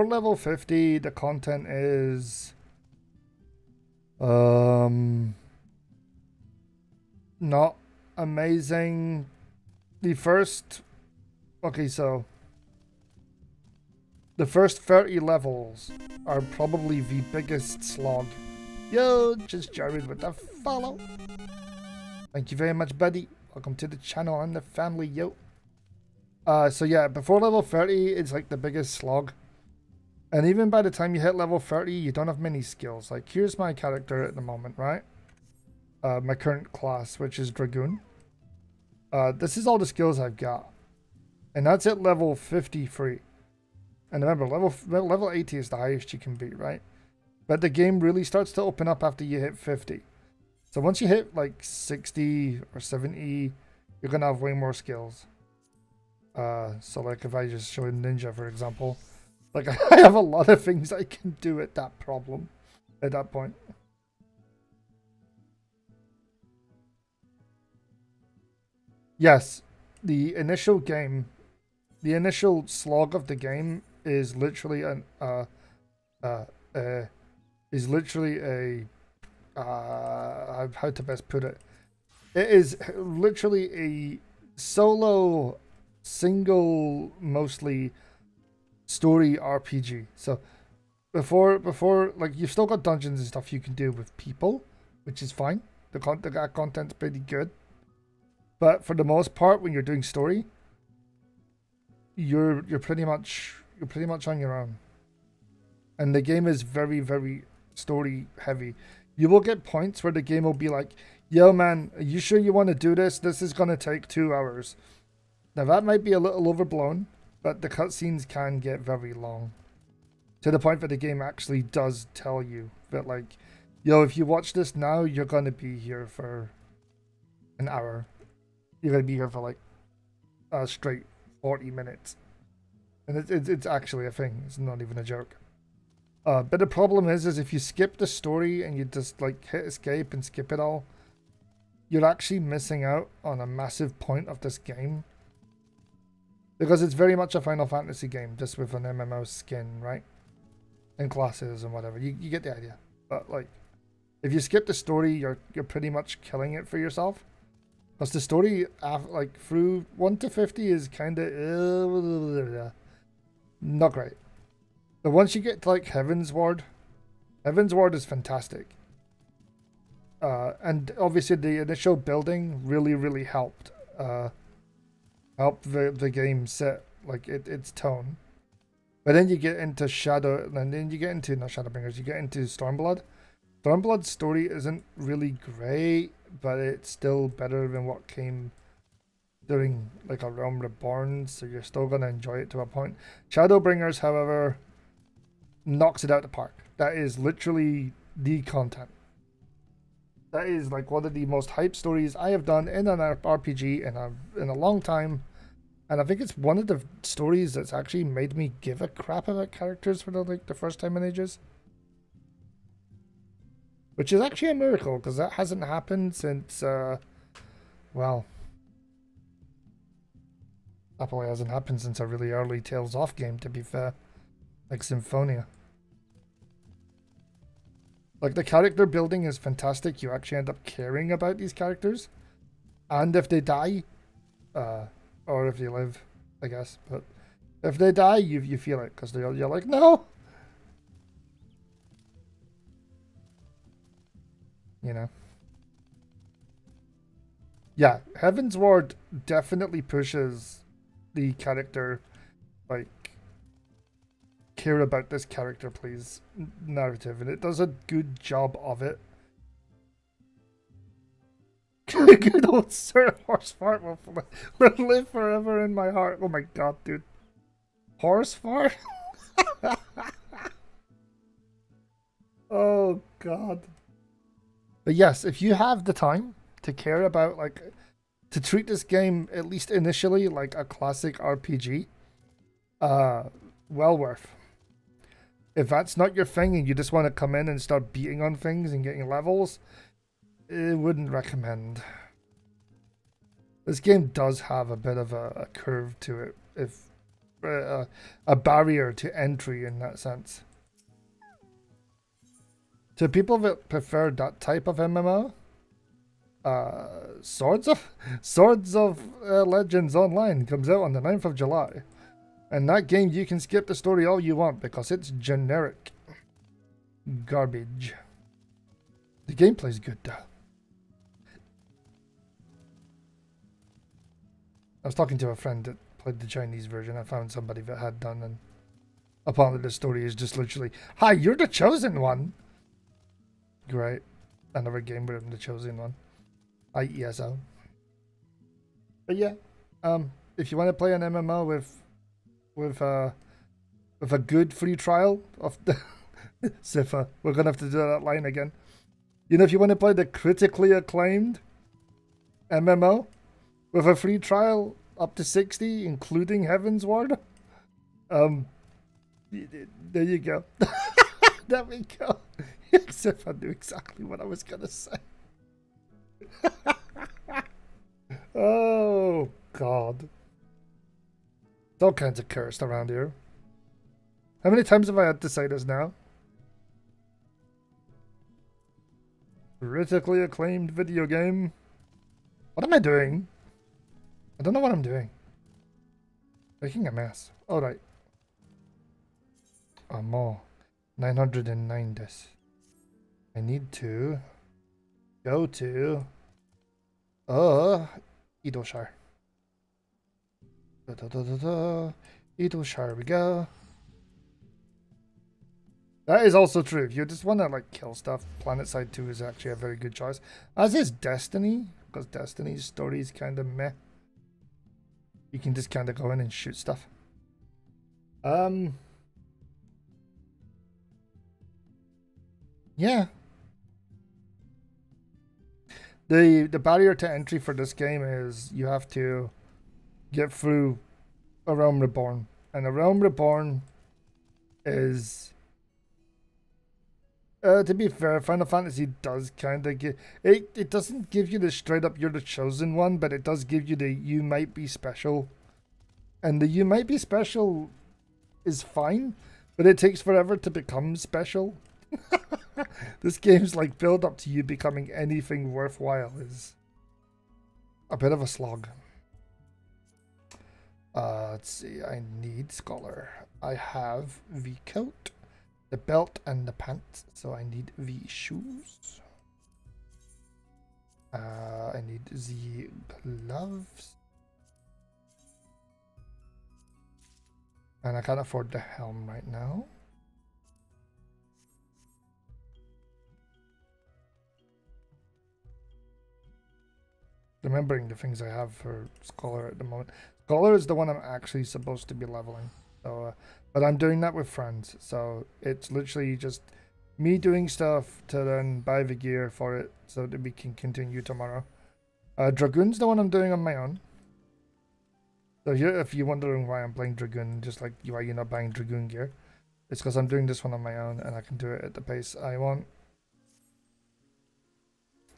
level 50, the content is not amazing. The first the first 30 levels are probably the biggest slog. Yo, just Jared with the follow. Thank you very much, buddy. Welcome to the channel and the family, yo. So yeah, before level 30, it's like the biggest slog. And even by the time you hit level 30, you don't have many skills. Like, here's my character at the moment, right? My current class, which is Dragoon. This is all the skills I've got. And that's at level 53. And remember, level 80 is the highest you can be, right? But the game really starts to open up after you hit 50. So once you hit like 60 or 70, you're going to have way more skills. So like if I just show Ninja, for example, like I have a lot of things I can do at that point. Yes, the initial slog of the game is literally how to best put it. It is literally a solo, single, mostly story RPG. So before like you've still got dungeons and stuff you can do with people, which is fine. The content's pretty good. But for the most part, when you're doing story, you're pretty much on your own. And the game is very, very story heavy. You will get points where the game will be like, yo man, are you sure you want to do this? This is going to take 2 hours. Now that might be a little overblown, but the cutscenes can get very long. To the point that the game actually does tell you that like, yo, if you watch this now, you're going to be here for an hour. You're going to be here for like a straight 40 minutes. And it's actually a thing. It's not even a joke. But the problem is if you skip the story and you just like hit escape and skip it all, you're actually missing out on a massive point of this game. Because it's very much a Final Fantasy game, just with an MMO skin, right? And classes and whatever. You get the idea. But like, if you skip the story, you're pretty much killing it for yourself. Because the story, like through 1 to 50, is kind of not great. But once you get to like Heaven's Ward is fantastic. And obviously the initial building really helped. Helped the game set like its tone. But then you get into Shadow, and then you get into not Shadowbringers, you get into Stormblood. Stormblood's story isn't really great, but it's still better than what came during like a Realm Reborn, so you're still gonna enjoy it to a point. Shadowbringers, however, knocks it out the park. That is literally the content. That is like one of the most hyped stories I have done in an RPG in a long time. And I think it's one of the stories that's actually made me give a crap about characters for the first time in ages. Which is actually a miracle, because that hasn't happened since, well, that probably hasn't happened since a really early Tales Off game, to be fair. Like Symphonia. Like, the character building is fantastic. You actually end up caring about these characters. And if they die, or if they live, I guess. But if they die, you feel it, because you're like, no! You know? Yeah, Heaven's Ward definitely pushes the character, like, care about this character, please, narrative, and it does a good job of it. Good old Sir Horsefart will live forever in my heart. Oh my god, dude. Horsefart? Oh god. But yes, if you have the time to care about, like, to treat this game, at least initially, like a classic RPG, well worth. If that's not your thing and you just want to come in and start beating on things and getting levels, I wouldn't recommend. This game does have a bit of a curve to it, if a barrier to entry in that sense. To people that prefer that type of MMO, Swords of Legends Online comes out on the 9th of July. And that game, you can skip the story all you want because it's generic garbage. The gameplay's good though. I was talking to a friend that played the Chinese version. I found somebody that had done, and apparently the story is just literally, "Hi, you're the chosen one." Great. Another game where I'm the chosen one. ESO. But yeah, if you want to play an MMO with a good free trial of the Sifa, we're gonna have to do that line again. You know, if you want to play the critically acclaimed MMO with a free trial up to 60, including Heaven's Ward, there you go. There we go. Except I knew exactly what I was gonna say. Oh god. It's all kinds of cursed around here. How many times have I had to say this now? Critically acclaimed video game. What am I doing? I don't know what I'm doing. Making a mess. Alright. More. 909 this. I need to go to Edoshire. Edoshire we go. That is also true. If you just want to like kill stuff, PlanetSide 2 is actually a very good choice. As is Destiny, because Destiny's story is kind of meh. You can just kind of go in and shoot stuff. Yeah. The barrier to entry for this game is you have to get through a Realm Reborn. And the Realm Reborn is... to be fair, Final Fantasy does kind of give... It doesn't give you the straight up you're the chosen one, but it does give you the you might be special. And the you might be special is fine, but it takes forever to become special. This game's like build up to you becoming anything worthwhile is a bit of a slog. Let's see, I need Scholar. I have the coat, the belt, and the pants, so I need the shoes. I need the gloves. And I can't afford the helm right now. Remembering the things I have for Scholar at the moment. Scholar is the one I'm actually supposed to be leveling. So, but I'm doing that with friends. So it's literally just me doing stuff to then buy the gear for it so that we can continue tomorrow. Dragoon's the one I'm doing on my own. So here, if you're wondering why I'm playing Dragoon, just like why you're not buying Dragoon gear, it's because I'm doing this one on my own and I can do it at the pace I want.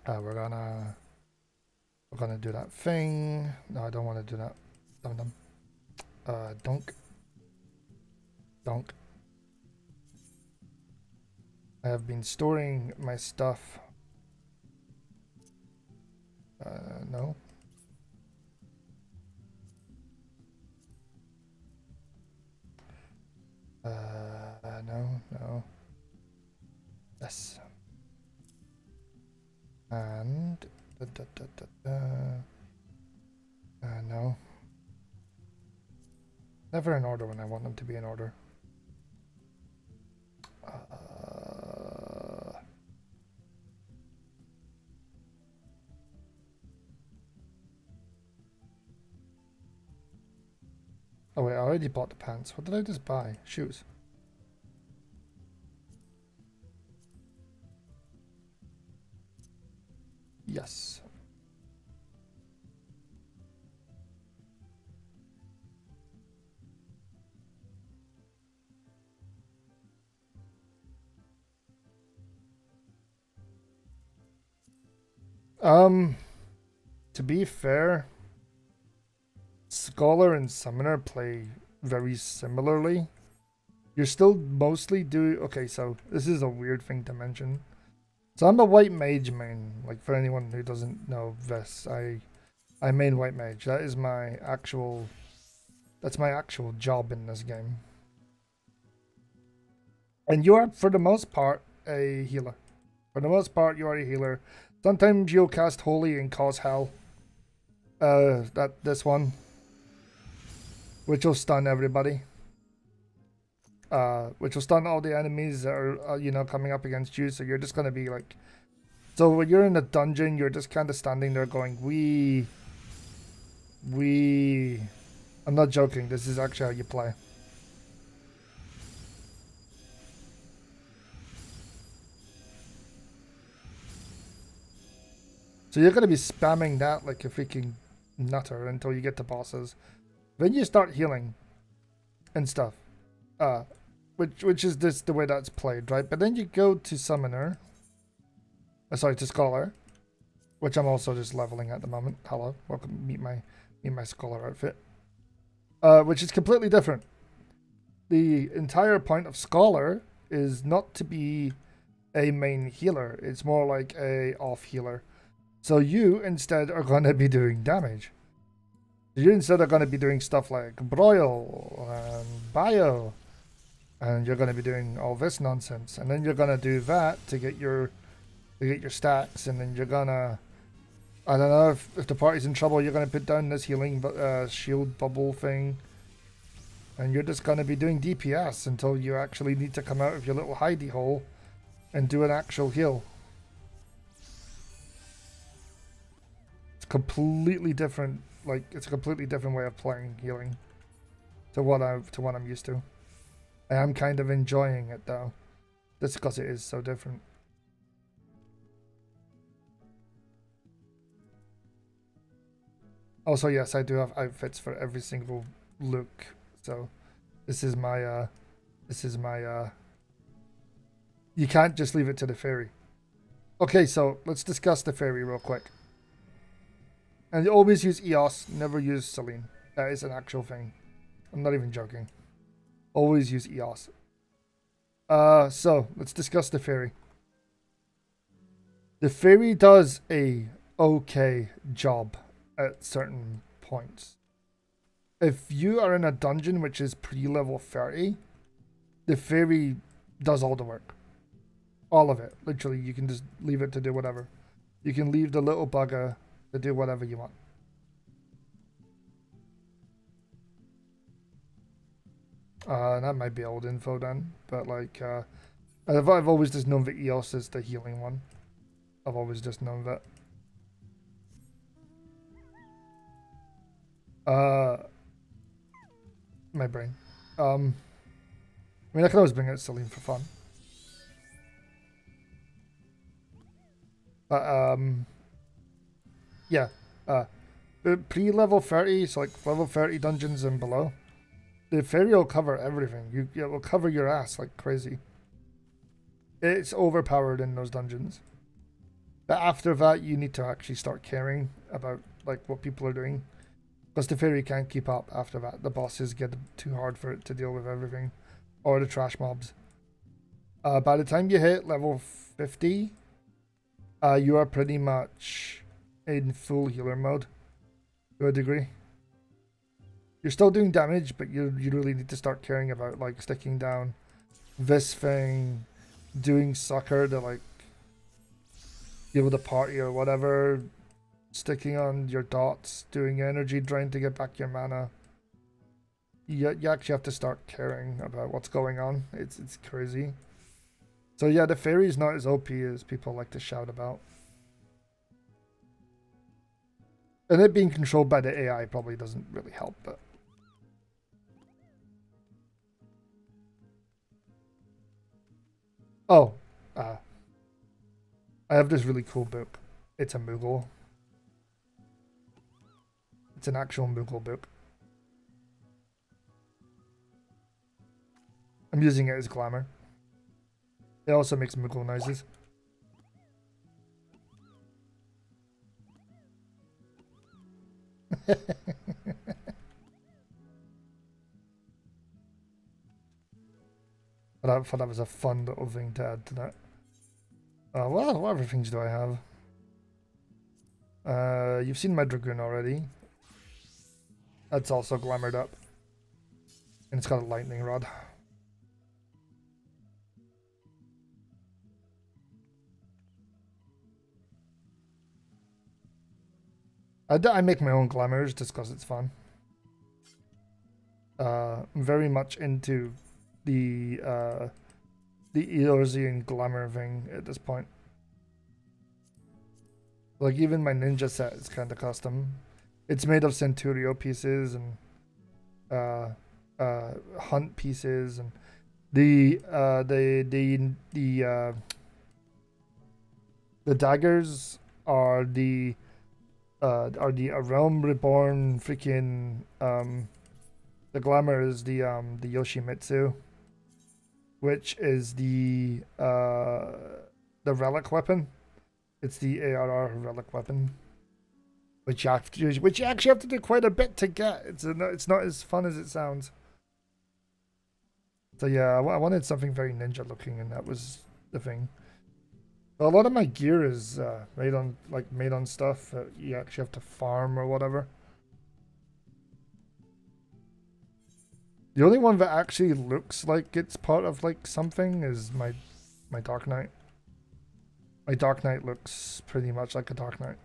We're gonna do that thing. No, I don't want to do that. Dum dum. Donk. Donk. I have been storing my stuff. No. No. Yes. And no. Never in order when I want them to be in order. Oh wait, I already bought the pants. What did I just buy? Shoes. Yes. To be fair, Scholar and Summoner play very similarly. You're still mostly doing... Okay, so this is a weird thing to mention. So I'm a white mage main. Like, for anyone who doesn't know this, I main white mage. That is my actual... That's my actual job in this game. And you are, for the most part, a healer. For the most part, you are a healer. Sometimes you'll cast Holy and cause hell. This one. Which will stun everybody. Which will stun all the enemies that are, you know, coming up against you. So you're just going to be like... So when you're in a dungeon, you're just kind of standing there going, we... I'm not joking. This is actually how you play. So you're going to be spamming that like a freaking nutter until you get to bosses. Then you start healing and stuff. Which is this the way that's played, right? But then you go to Summoner. Sorry, to Scholar. Which I'm also just leveling at the moment. Hello. Welcome, meet my Scholar outfit. Which is completely different. The entire point of Scholar is not to be a main healer. It's more like a off healer. So you instead are going to be doing damage. You instead are going to be doing stuff like Broil and Bio. And you're going to be doing all this nonsense. And then you're going to do that to get your stacks. And then you're going to... I don't know, if the party's in trouble, you're going to put down this healing shield bubble thing. And you're just going to be doing DPS until you actually need to come out of your little hidey hole and do an actual heal. It's completely different. Like, it's a completely different way of playing healing to what I'm used to. I am kind of enjoying it though. That's because it is so different. Also, yes, I do have outfits for every single look. So This is my you can't just leave it to the fairy. Okay, so let's discuss the fairy real quick. And you always use Eos, never use Celine. That is an actual thing. I'm not even joking. Always use Eos. So let's discuss the fairy. The fairy does a okay job at certain points. If you are in a dungeon which is pre-level 30, the fairy does all the work. All of it. Literally, you can just leave it to do whatever. You can leave the little bugger to do whatever you want. That might be old info then, but like, I've always just known that Eos is the healing one. I've always just known that. My brain. I mean, I can always bring out Celine for fun. But, yeah. Pre-level 30, so like level 30 dungeons and below, the fairy will cover everything. It will cover your ass like crazy. It's overpowered in those dungeons. But after that, you need to actually start caring about like what people are doing. Because the fairy can't keep up after that. The bosses get too hard for it to deal with everything. Or the trash mobs. By the time you hit level 50, you are pretty much in full healer mode. To a degree. You're still doing damage, but you really need to start caring about like sticking down this thing, doing sucker to like heal the party or whatever, sticking on your dots, doing energy drain to get back your mana. You actually have to start caring about what's going on. It's crazy. So yeah, the fairy's not as OP as people like to shout about. And it being controlled by the AI probably doesn't really help, but... Oh, I have this really cool book. It's a Moogle. It's an actual Moogle book. I'm using it as glamour. It also makes Moogle noises. But I thought that was a fun little thing to add to that. Well, what other things do I have? You've seen my Dragoon already. That's also glamoured up. And it's got a lightning rod. I make my own glamours just because it's fun. I'm very much into the Eorzean glamour thing at this point. Like even my ninja set is kind of custom. It's made of Centurio pieces and hunt pieces, and the daggers are the Realm Reborn freaking the glamour is the Yoshimitsu, which is the relic weapon. It's the ARR relic weapon, which you actually have to do quite a bit to get. It's not as fun as it sounds. So yeah, I wanted something very ninja looking, and that was the thing. A lot of my gear is made on stuff that you actually have to farm or whatever. The only one that actually looks like it's part of like something is my Dark Knight. My Dark Knight looks pretty much like a Dark Knight.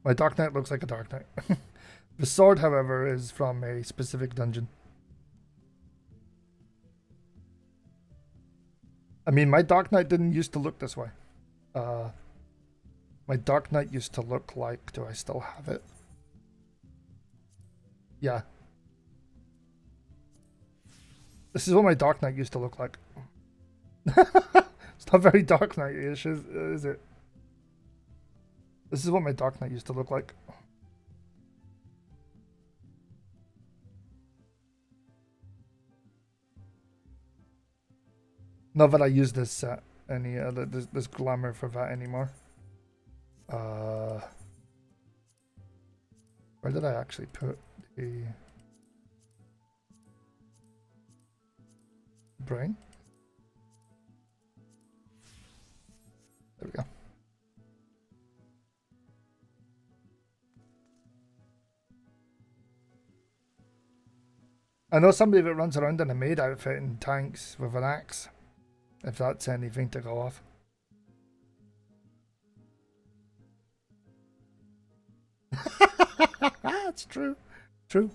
My Dark Knight looks like a Dark Knight. The sword, however, is from a specific dungeon. I mean, my Dark Knight didn't used to look this way. My Dark Knight used to look like... Do I still have it? Yeah. This is what my Dark Knight used to look like. It's not very Dark Knight-ish, is it? This is what my Dark Knight used to look like. Not that I use this set any this glamour for that anymore. Where did I actually put the brain? There we go. I know somebody that runs around in a maid outfit in tanks with an axe. If that's anything to go off. That's true. True.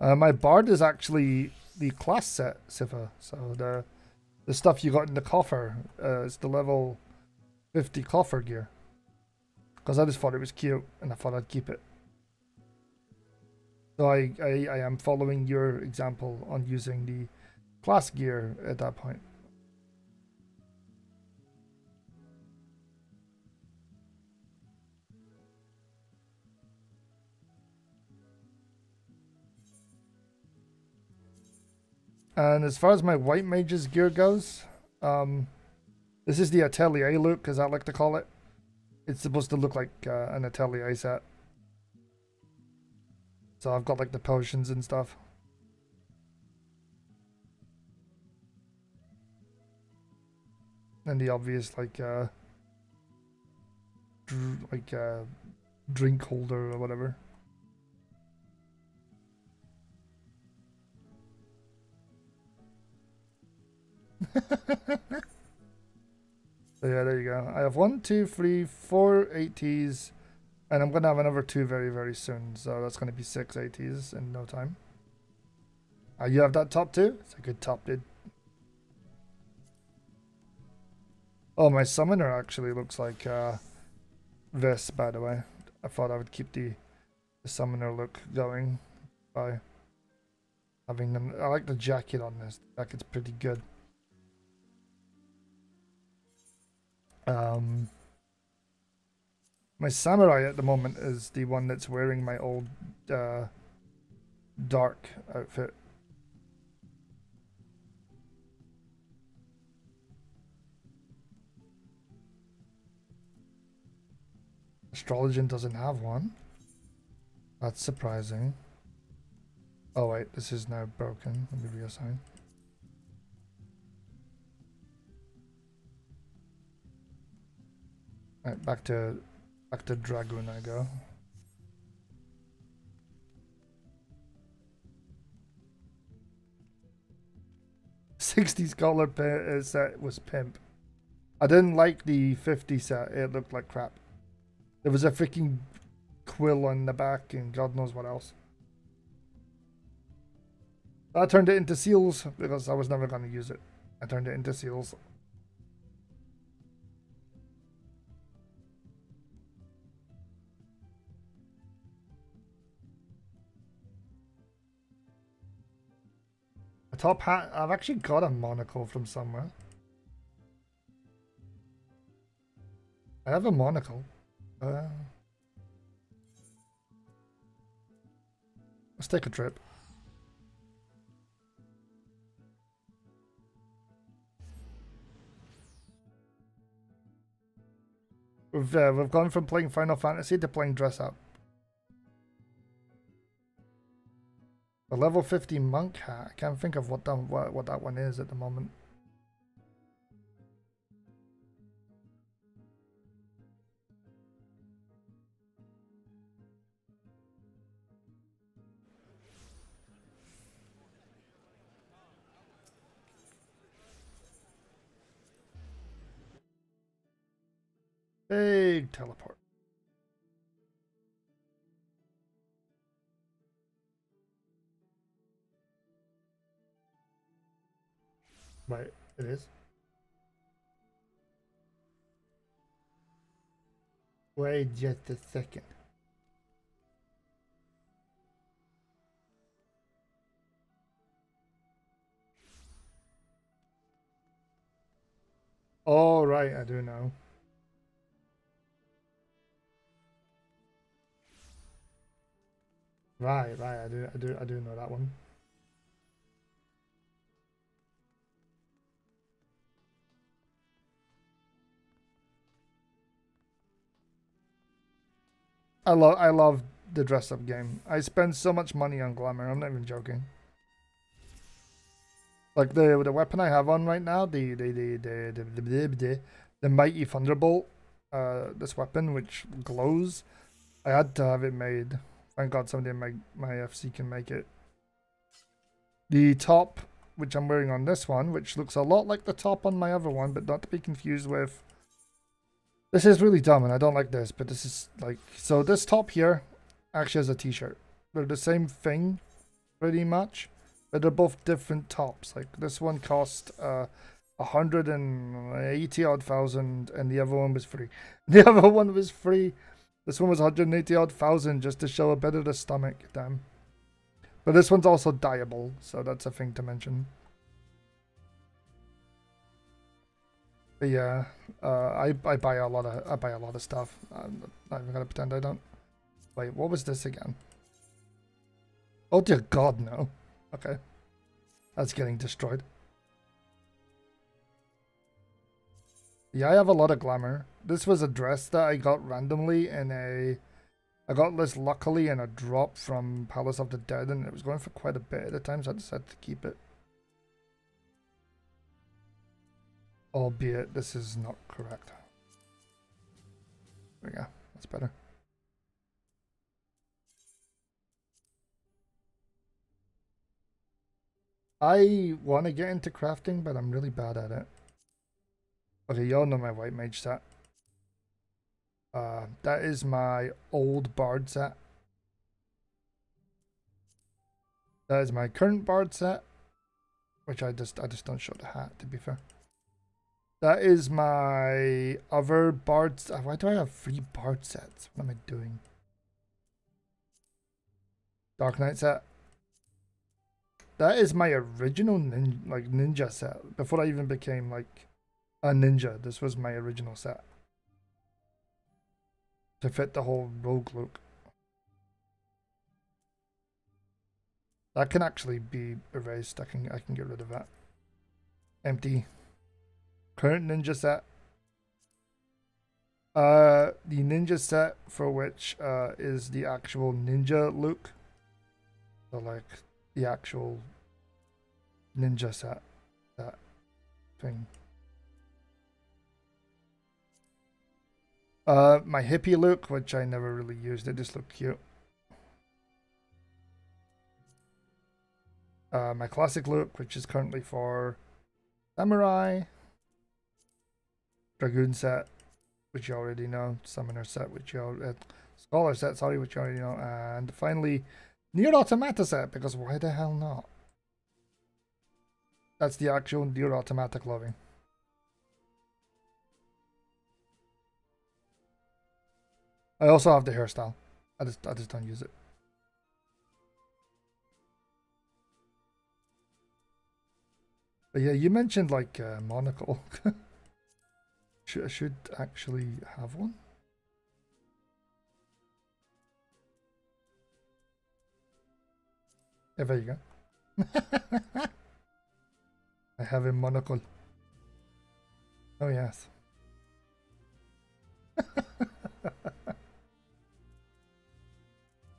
My bard is actually the class set cipher, so the stuff you got in the coffer is the level 50 coffer gear. Because I just thought it was cute and I thought I'd keep it. So I am following your example on using the class gear at that point. And as far as my white mage's gear goes, this is the atelier look, as I like to call it. It's supposed to look like an atelier set. So I've got like the potions and stuff. And the obvious like drink holder or whatever. So yeah, there you go. I have 1, 2, 3, 4 ATs, and I'm gonna have another 2 very, very soon. So that's gonna be 6 ATs in no time. You have that top too? It's a good top, dude. Oh, my summoner actually looks like this, by the way. I thought I would keep the summoner look going by having them. I like the jacket on this. The jacket's pretty good. My samurai at the moment is the one that's wearing my old dark outfit. Astrologian doesn't have one. That's surprising. Oh wait, this is now broken. Let me reassign. Alright, back to Dragoon I go. '60s collar set was pimp. I didn't like the 50 set. It looked like crap. There was a freaking quill on the back and God knows what else. I turned it into seals because I was never going to use it. I turned it into seals. A top hat. I've actually got a monocle from somewhere. I have a monocle. Let's take a trip. We've gone from playing Final Fantasy to playing dress up. A level 50 monk hat. I can't think of what that one is at the moment. Big teleport. Right, it is. Wait just a second. All right, I do know. Right, I do know that one. I love the dress up game. I spend so much money on glamour. I'm not even joking. Like the weapon I have on right now, the mighty thunderbolt, this weapon which glows. I had to have it made. Thank God somebody in my FC can make it. The top, which I'm wearing on this one, which looks a lot like the top on my other one, but not to be confused with. This is really dumb, and I don't like this, but this is like... So this top here actually has a t-shirt. They're the same thing, pretty much, but they're both different tops. Like, this one cost 180 odd thousand, and the other one was free. The other one was free. This one was 180 odd thousand just to show a bit of the stomach, damn. But this one's also dyeable, so that's a thing to mention. But yeah, I buy a lot of stuff. I'm not even gonna pretend I don't. Wait, what was this again? Oh dear God, no. Okay, that's getting destroyed. Yeah, I have a lot of glamour. This was a dress that I got randomly in a... I got this luckily in a drop from Palace of the Dead, and it was going for quite a bit at the time, so I decided to keep it. Albeit, this is not correct. There we go. That's better. I want to get into crafting, but I'm really bad at it. Okay, y'all know my white mage set. That is my old bard set. That is my current bard set, which I just don't show the hat, to be fair. That is my other bard. Why do I have 3 bard sets? What am I doing? Dark Knight set. That is my original ninja set. Before I even became like a ninja, this was my original set. To fit the whole rogue look. That can actually be erased. I can get rid of that. Empty. Current ninja set. The ninja set for which is the actual ninja look. So like the actual ninja set, that thing. My hippie look, which I never really used, it just looked cute. My classic look, which is currently for samurai. Dragoon set, which you already know. Summoner set, which you already... Scholar set, sorry, which you already know. And finally, Nier Automata set, because why the hell not? That's the actual Nier Automata clothing. I also have the hairstyle. I just don't use it. But yeah, you mentioned like monocle. I should actually have one. Yeah, there you go. I have a monocle. Oh yes.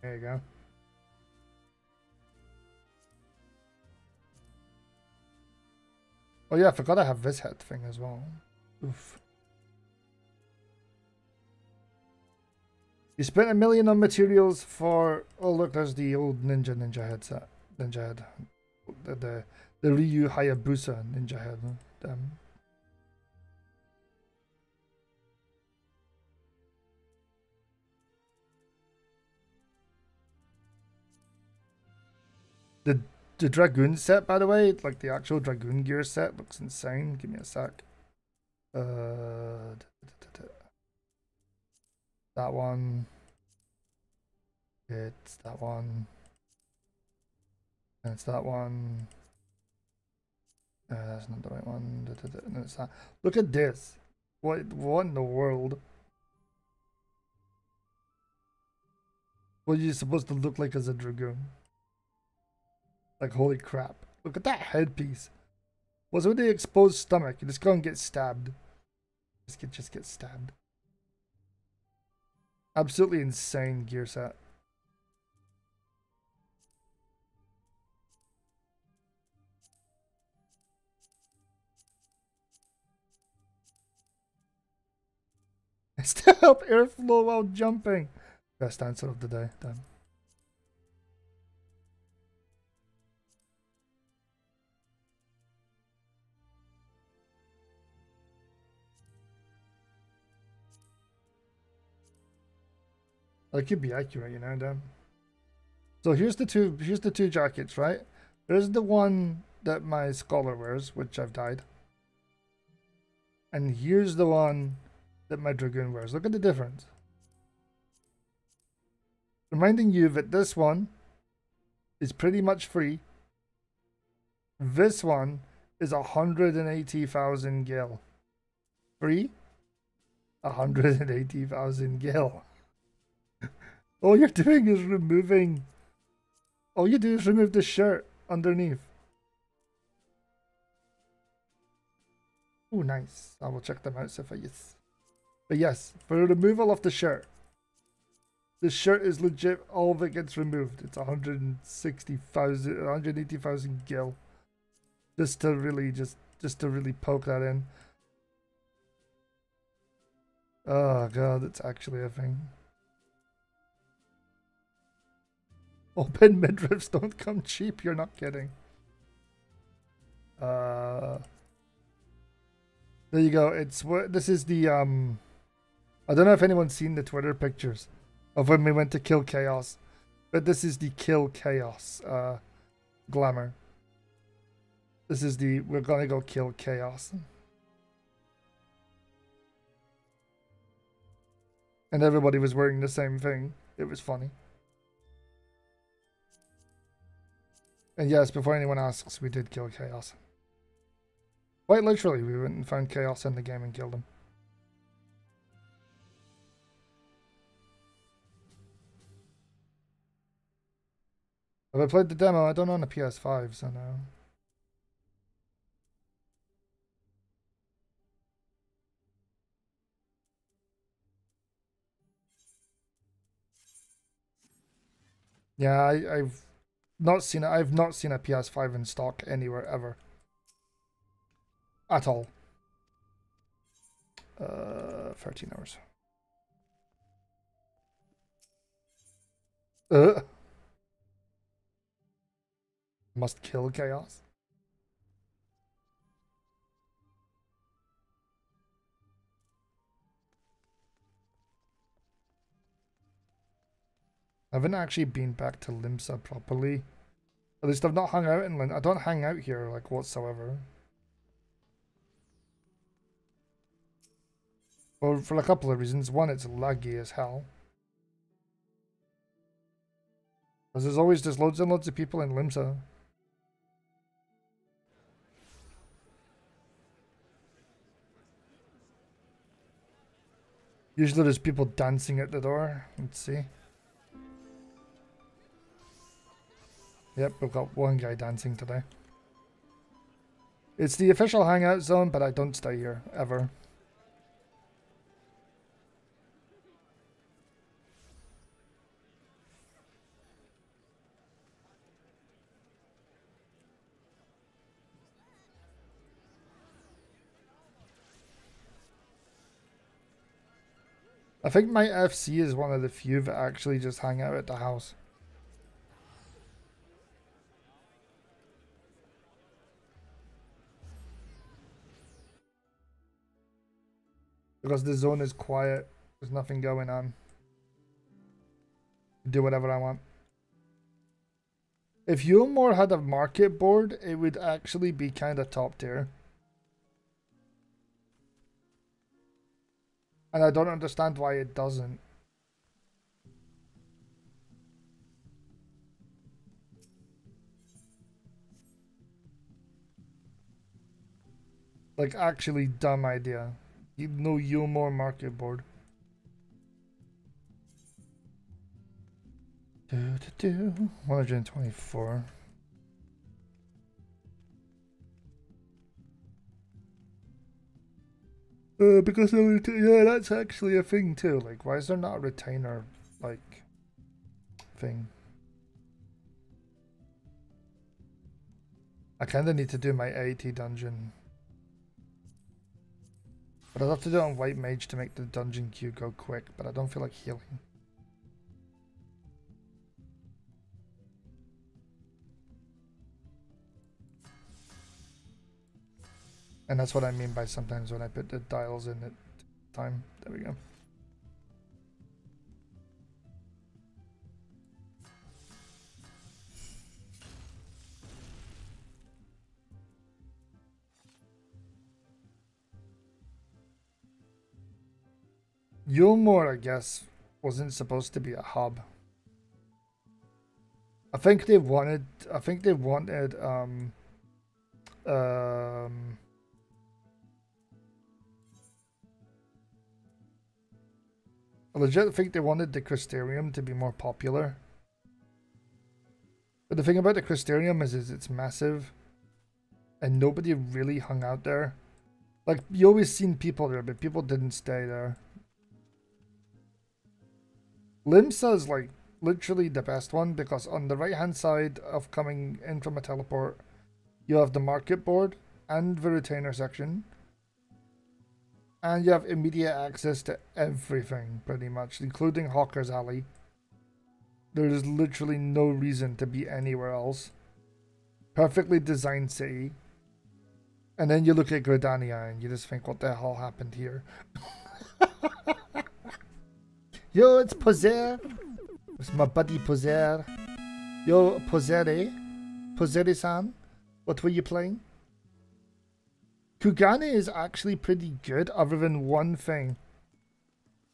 There you go. Oh yeah, I forgot I have this head thing as well. Oof. You spent $1 million on materials for... Oh look, there's the old ninja headset. Ninja head. The Ryu Hayabusa ninja head. Damn. The Dragoon set, by the way, like the actual Dragoon gear set, looks insane. Give me a sec. That one. It's that one. And it's that one. That's not the right one. And it's that. Look at this. What in the world? What are you supposed to look like as a dragoon? Like, holy crap. Look at that headpiece. What's with the exposed stomach? You just go and get stabbed. Just get stabbed. Absolutely insane gear set. It's to help airflow while jumping. Best answer of the day. Damn. I could be accurate, you know, damn. So here's the two jackets, right? There's the one that my scholar wears, which I've dyed. And here's the one that my dragoon wears. Look at the difference. Reminding you that this one is pretty much free. This one is 180,000 gil. Free? 180,000 gil. All you're doing is removing... All you do is remove the shirt underneath. Oh, nice. I will check them out if I use. But yes, for the removal of the shirt is legit. All of it gets removed. It's 160,000, 180,000 gil. Just to really poke that in. Oh god, it's actually a thing. Open midriffs don't come cheap. You're not kidding. There you go. It's what this is the I don't know if anyone's seen the Twitter pictures of when we went to kill Chaos, but this is the kill Chaos glamour. This is the we're gonna go kill Chaos. And everybody was wearing the same thing. It was funny. And yes, before anyone asks, we did kill Chaos. Quite literally, we went and found Chaos in the game and killed him. Have I played the demo? I don't own a PS5, so no. Yeah, I've not seen it. I've not seen a PS5 in stock anywhere ever. At all. 13 hours. Must kill Chaos. I haven't actually been back to Limsa properly. At least I've not hung out in I don't hang out here like whatsoever. Well, for a couple of reasons. One, it's laggy as hell. Because there's always just loads and loads of people in Limsa. Usually there's people dancing at the door. Let's see. Yep, we've got one guy dancing today. It's the official hangout zone, but I don't stay here, ever. I think my FC is one of the few that actually just hang out at the house. Because the zone is quiet. There's nothing going on. Do whatever I want. If Yulmore had a market board, it would actually be kind of top tier. And I don't understand why it doesn't. Like, actually dumb idea. No Yulmore market board. 124. Because yeah, that's actually a thing too. Like, why is there not a retainer like thing? I kind of need to do my AT dungeon, but I'll have to do it on White Mage to make the dungeon queue go quick. But I don't feel like healing. And that's what I mean by sometimes when I put the dials in at time. There we go. Yulmore, I guess, wasn't supposed to be a hub. I think they wanted I legit think they wanted the Crystarium to be more popular. But the thing about the Crystarium is it's massive. And nobody really hung out there. Like, you always seen people there, but people didn't stay there. Limsa is like literally the best one because on the right hand side of coming in from a teleport, you have the market board and the retainer section. And you have immediate access to everything, pretty much, including Hawker's Alley. There is literally no reason to be anywhere else. Perfectly designed city. And then you look at Gridania and you just think, what the hell happened here? Yo, it's Poser. It's my buddy Poser. Yo, Posere. Posere-san. What were you playing? Kugane is actually pretty good, other than one thing.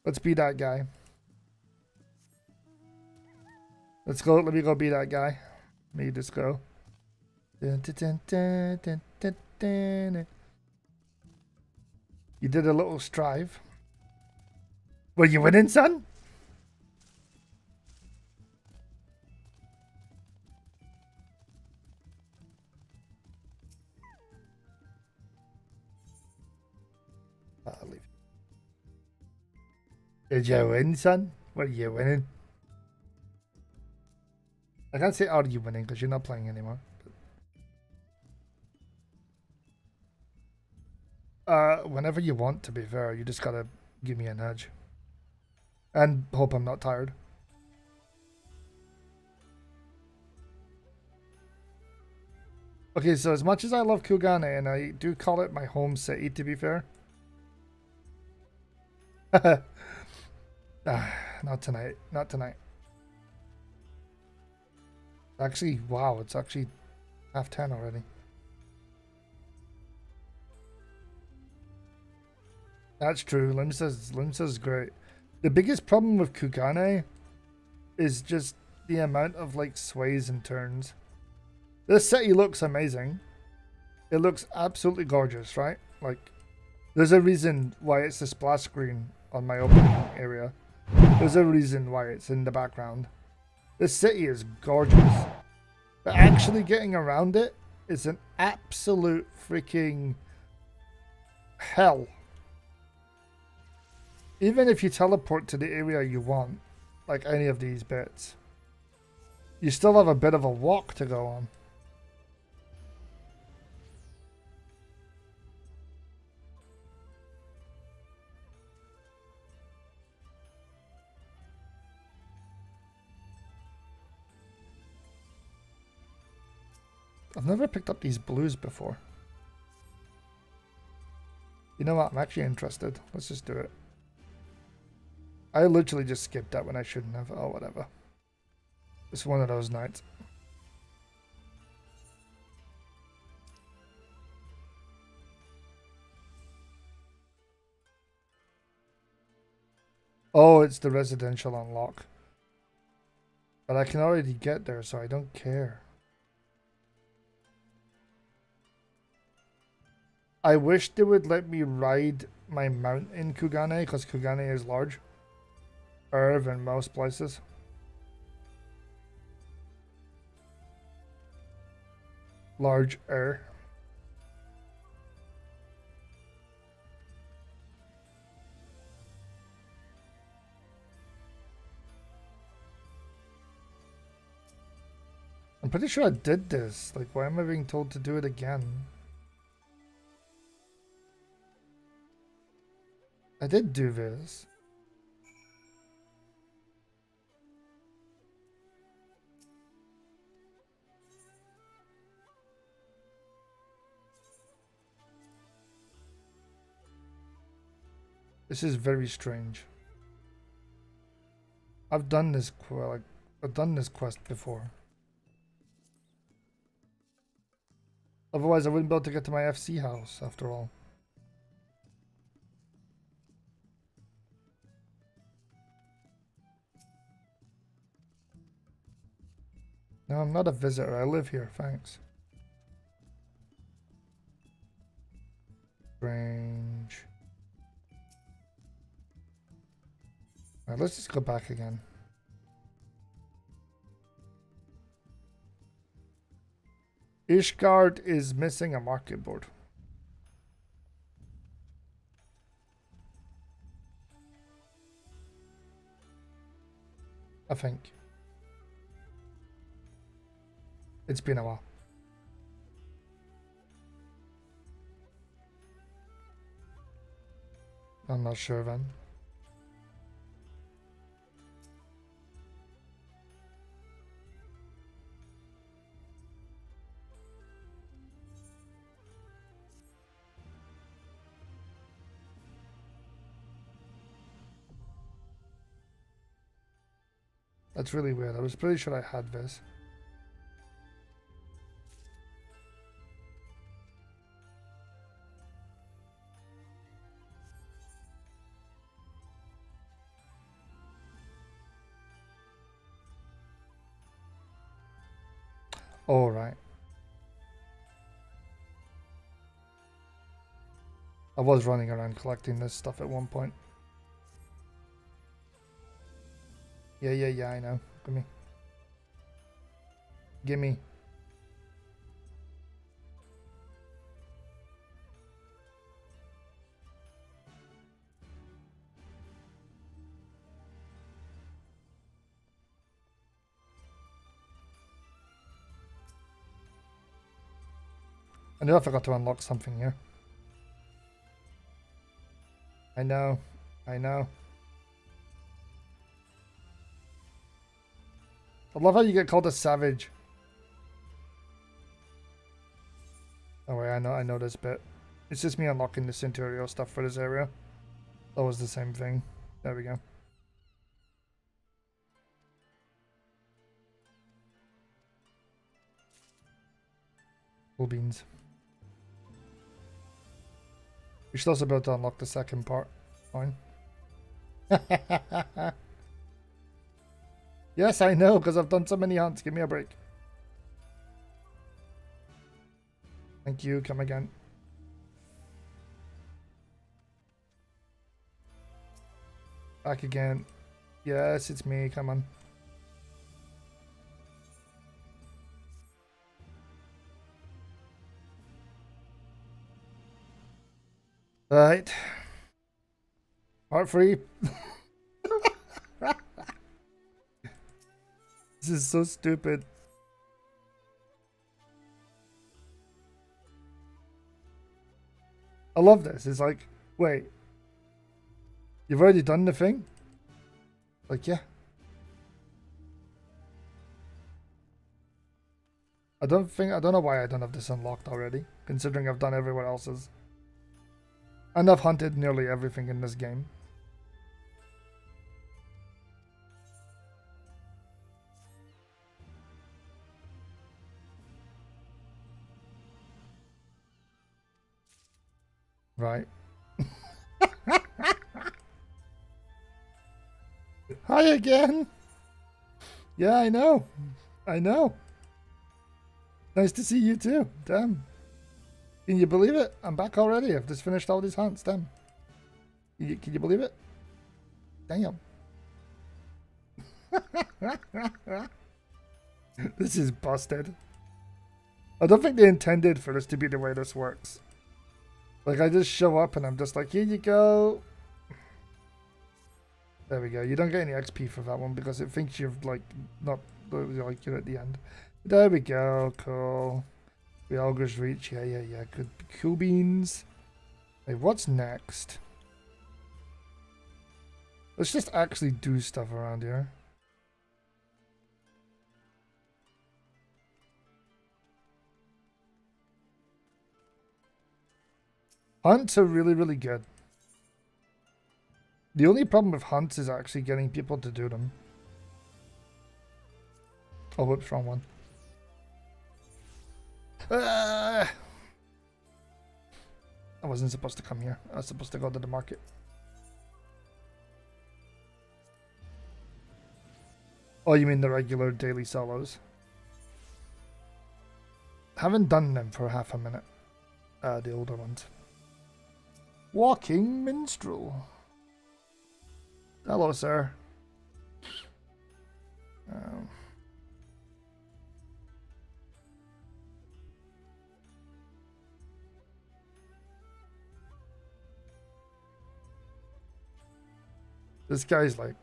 Let's be that guy. Let's go. Let me go be that guy. Let me just go. You did a little strive. Were you winning, son? I'll leave. Did you win, son? Were you winning? I can't say are you winning because you're not playing anymore. Whenever you want, to be fair, you just gotta give me a nudge. And hope I'm not tired. Okay, so as much as I love Kugane, and I do call it my home city, to be fair. Not tonight. Not tonight. Actually, wow, it's actually 10:30 already. That's true. Limsa's great. The biggest problem with Kugane is just the amount of like sways and turns. This city looks amazing. It looks absolutely gorgeous, right? Like, there's a reason why it's a splash screen on my opening area. There's a reason why it's in the background. This city is gorgeous. But actually getting around it is an absolute freaking hell. Even if you teleport to the area you want, like any of these bits, you still have a bit of a walk to go on. I've never picked up these blues before. You know what? I'm actually interested. Let's just do it. I literally just skipped that when I shouldn't have. Oh, whatever. It's one of those nights. Oh, it's the residential unlock. But I can already get there, so I don't care. I wish they would let me ride my mount in Kugane, because Kugane is large. Than most places. large air. I'm pretty sure I did this. Like, why am I being told to do it again? I did do this. This is very strange. I've done this quest before. Otherwise, I wouldn't be able to get to my FC house after all. No, I'm not a visitor. I live here. Thanks. Strange. Alright, let's just go back again. Ishgard is missing a market board. I think. It's been a while. I'm not sure then. That's really weird. I was pretty sure I had this. All right. I was running around collecting this stuff at one point. Yeah, I know. Gimme. Gimme. I knew I forgot to unlock something here. I know. I love how you get called a savage. Oh wait, I know this bit. It's just me unlocking the Centurio stuff for this area. That was the same thing. There we go. Cool beans. We should also be able to unlock the second part. Fine. Yes, I know, because I've done so many hunts. Give me a break. Thank you. Come again. Back again. Yes, it's me. Come on. Right. Part 3. This is so stupid. I love this. It's like, wait. You've already done the thing? Like, yeah. I don't know why I don't have this unlocked already, considering I've done everywhere else's. And I've hunted nearly everything in this game. Right. Hi again. Yeah, I know. I know. Nice to see you too. Damn. Can you believe it? I'm back already. I've just finished all these hunts. Damn. Can you believe it? Damn. This is busted. I don't think they intended for this to be the way this works. Like, I just show up and I'm just like, here you go. There we go. You don't get any XP for that one because it thinks you're like not like you're at the end. There we go. Cool. The Ogre's Reach. Yeah. Good. Cool beans. Hey, what's next? Let's just actually do stuff around here. Hunts are really, really good. The only problem with hunts is actually getting people to do them. Oh, whoops, wrong one. I wasn't supposed to come here. I was supposed to go to the market. Oh, you mean the regular daily solos? Haven't done them for half a minute. The older ones. Walking Minstrel. Hello, sir. This guy's like,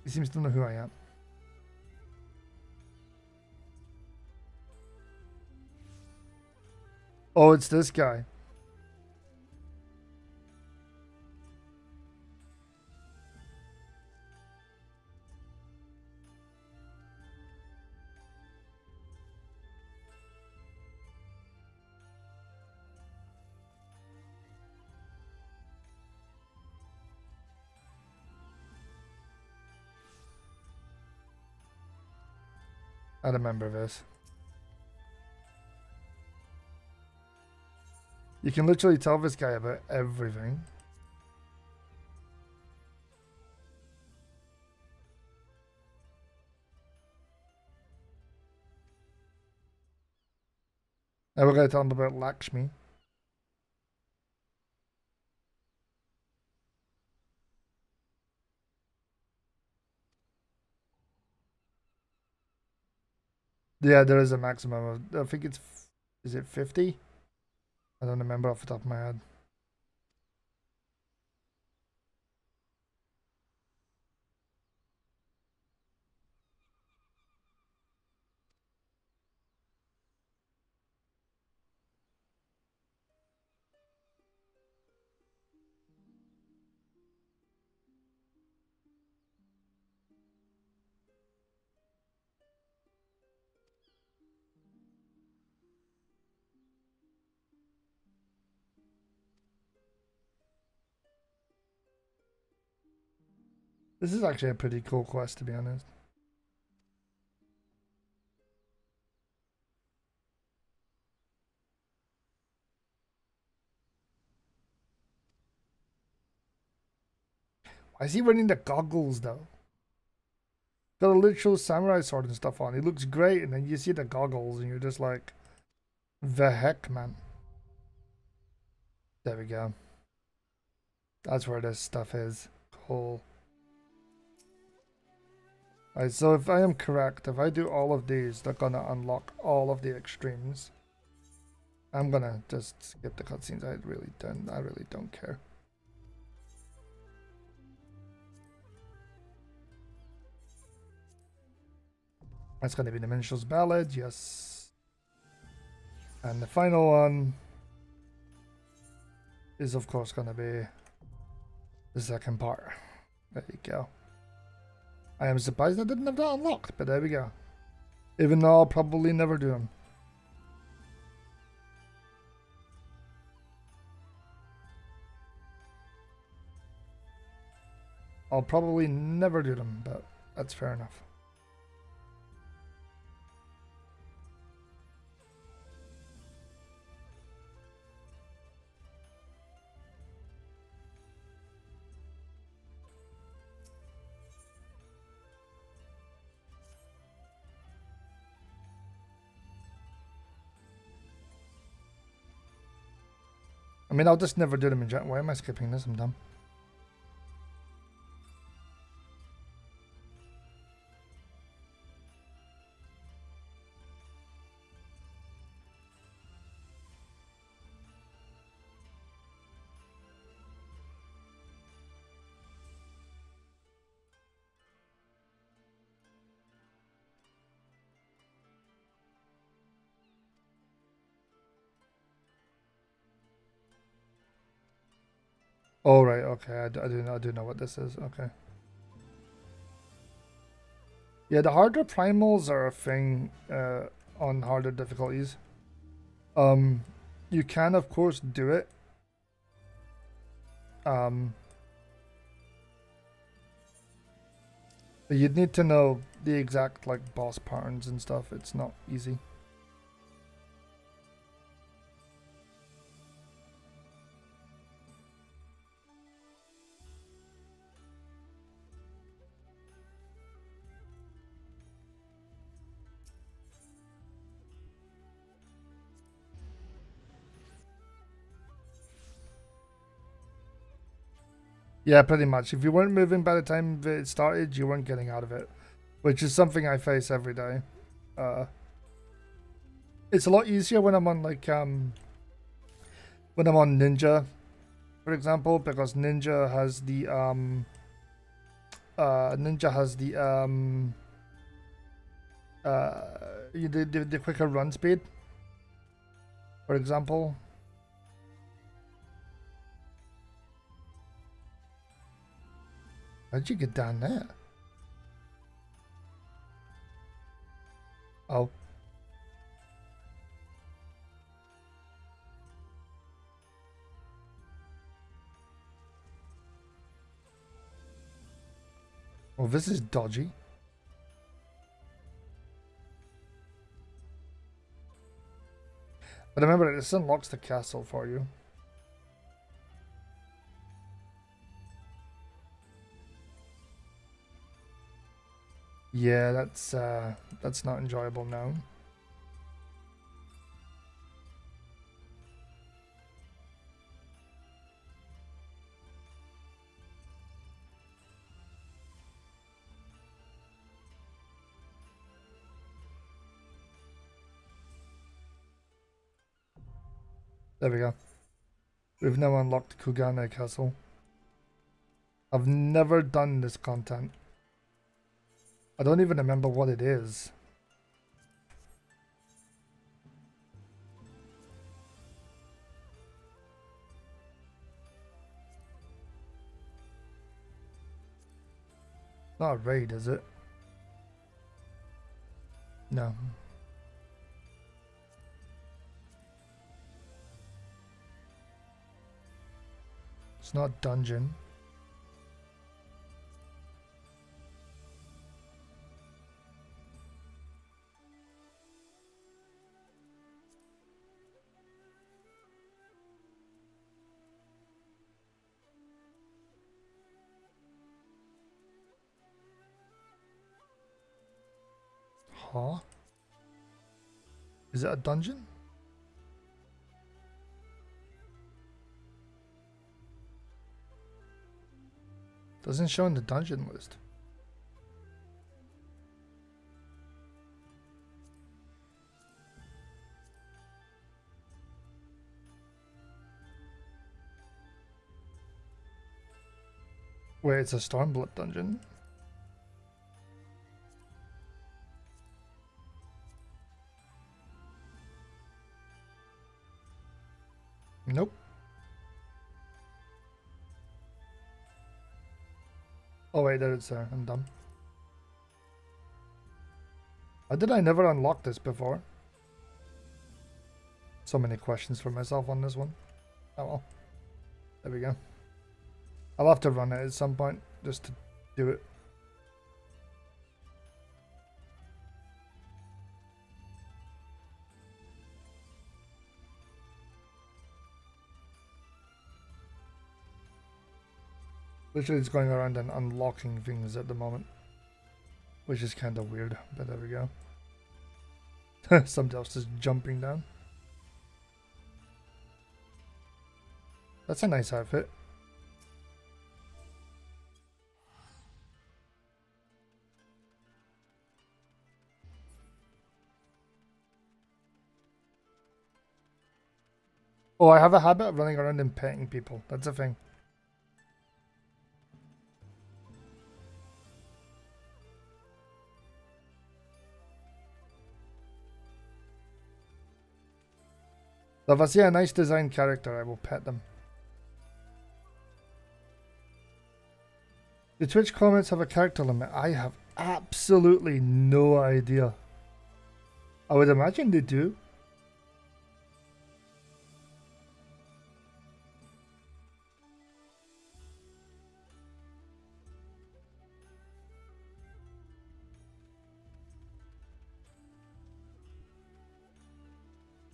he seems to know who I am. Oh, it's this guy. I remember this. You can literally tell this guy about everything. Now we're going to tell him about Lakshmi. Yeah, there is a maximum of, I think it's, is it 50? I don't remember off the top of my head. This is actually a pretty cool quest, to be honest. Why is he wearing the goggles, though? Got a literal samurai sword and stuff on. He looks great, and then you see the goggles, and you're just like, the heck, man. There we go. That's where this stuff is. Cool. Alright, so if I am correct, if I do all of these, they're gonna unlock all of the extremes. I'm gonna just skip the cutscenes. I really don't care. That's gonna be the Minstrel's Ballad, yes. And the final one is of course gonna be the second part. There you go. I am surprised I didn't have that unlocked, but there we go. Even though I'll probably never do them. I'll probably never do them, but that's fair enough. I mean, I'll just never do them in general. Why am I skipping this? I'm dumb. Oh, right, okay. I do know what this is. Okay. Yeah, the harder primals are a thing on harder difficulties. Um, you can, of course, do it. Um, but you'd need to know the exact, like, boss patterns and stuff. It's not easy. Yeah, pretty much. If you weren't moving by the time it started, you weren't getting out of it, which is something I face every day. It's a lot easier when I'm on like when I'm on Ninja, for example, because Ninja has the quicker run speed, for example. How'd you get down there? Oh. Well, this is dodgy. But remember, this unlocks the castle for you. Yeah, that's not enjoyable now. There we go. We've now unlocked Kugane Castle. I've never done this content. I don't even remember what it is. Not a raid, is it? No. It's not dungeon. Huh? Is it a dungeon? Doesn't show in the dungeon list. Wait, it's a Stormblood dungeon. Nope. Oh wait, there it's there. I'm dumb. How did I never unlock this before? So many questions for myself on this one. Oh well. There we go. I'll have to run it at some point just to do it. Literally it's going around and unlocking things at the moment. Which is kind of weird, but there we go. Somebody else is jumping down. That's a nice outfit. Oh, I have a habit of running around and petting people. That's a thing. So if I see a nice designed character, I will pet them. The Twitch comments have a character limit. I have absolutely no idea. I would imagine they do.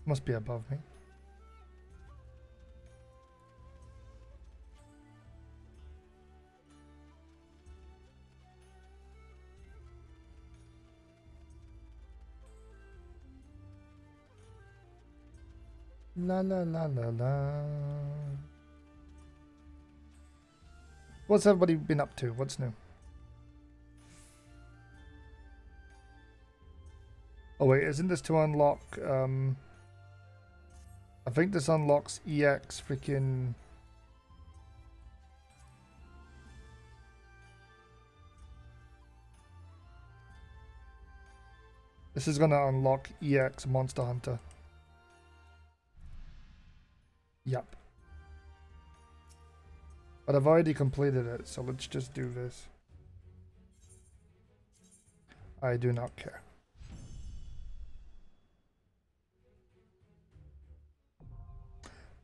Must be above me. La la la la la. What's everybody been up to? What's new? Oh wait, isn't this to unlock, I think this unlocks EX freaking... This is gonna unlock EX Monster Hunter. Yep. But I've already completed it, so let's just do this. I do not care.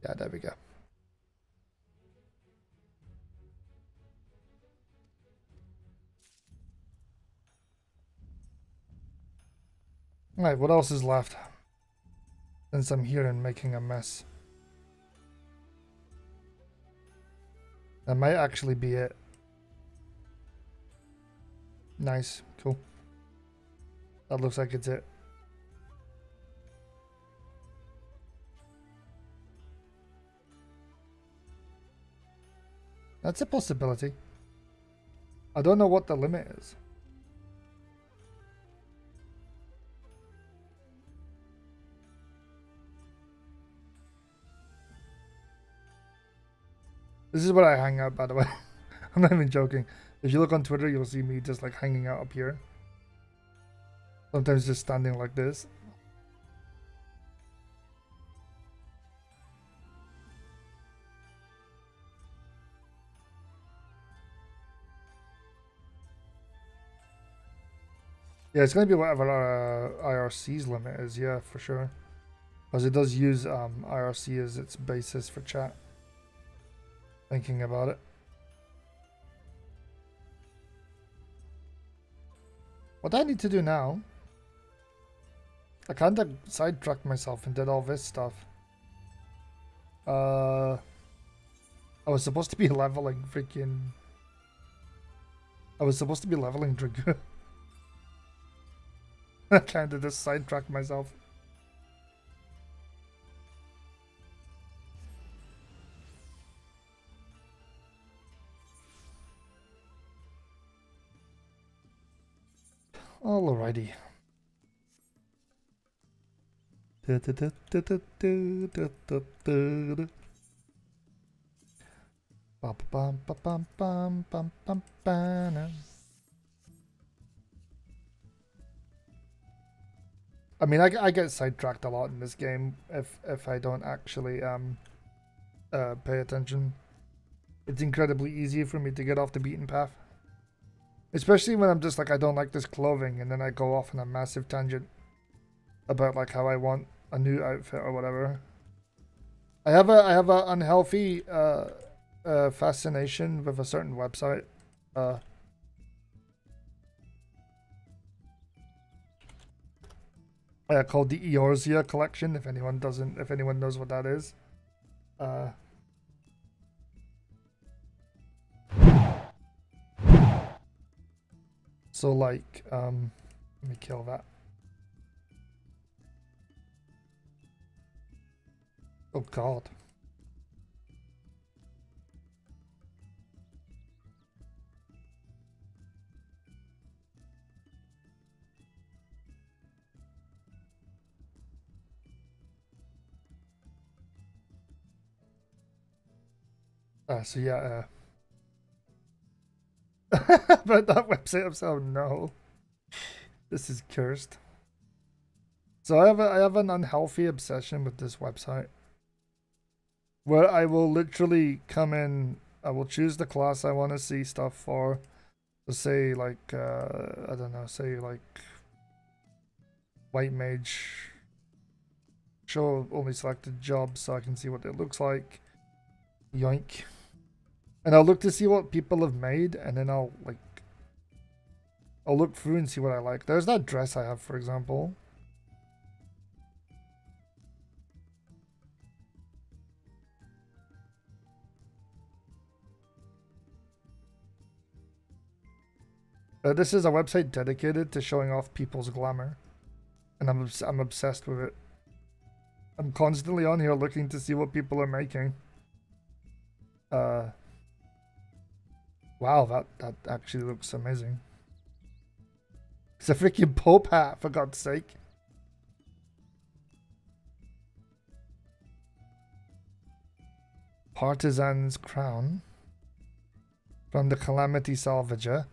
Yeah, there we go. Alright, what else is left? Since I'm here and making a mess. That might actually be it. Nice, cool. That looks like it's it. That's a possibility. I don't know what the limit is. This is where I hang out, by the way. I'm not even joking. If you look on Twitter, you'll see me just like hanging out up here. Sometimes just standing like this. Yeah, it's going to be whatever our IRC's limit is, yeah, for sure. Because it does use IRC as its basis for chat. Thinking about it. What I need to do now... I kind of sidetracked myself and did all this stuff. I was supposed to be leveling freaking... I was supposed to be leveling Dragoon. I kind of just sidetracked myself. Alrighty. I mean, I get sidetracked a lot in this game if I don't actually pay attention. It's incredibly easy for me to get off the beaten path. Especially when I'm just like, I don't like this clothing, and then I go off on a massive tangent about like how I want a new outfit or whatever. I have a unhealthy fascination with a certain website. Called the Eorzea collection. If anyone knows what that is. So like, let me kill that. Oh God. So yeah, but that website, I'm so no. This is cursed. So I have an unhealthy obsession with this website. Where I will literally come in I will choose the class I want to see stuff for. So say like, I don't know, say like White Mage. Show only selected jobs so I can see what it looks like. Yoink. And I'll look to see what people have made, and then I'll look through and see what I like. There's that dress I have, for example. This is a website dedicated to showing off people's glamour, and I'm obsessed with it. I'm constantly on here looking to see what people are making. Wow, that actually looks amazing. It's a freaking Pope hat, for God's sake. Partisan's crown from the Calamity Salvager.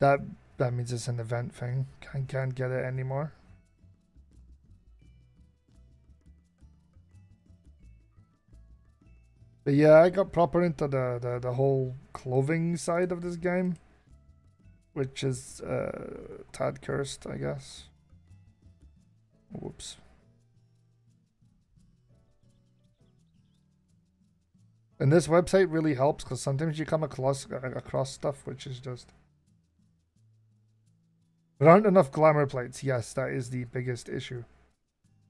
That means it's an event thing. Can't get it anymore. But yeah, I got proper into the whole clothing side of this game, which is tad cursed, I guess. Whoops. And this website really helps because sometimes you come across stuff which is just... There aren't enough glamour plates. Yes, that is the biggest issue.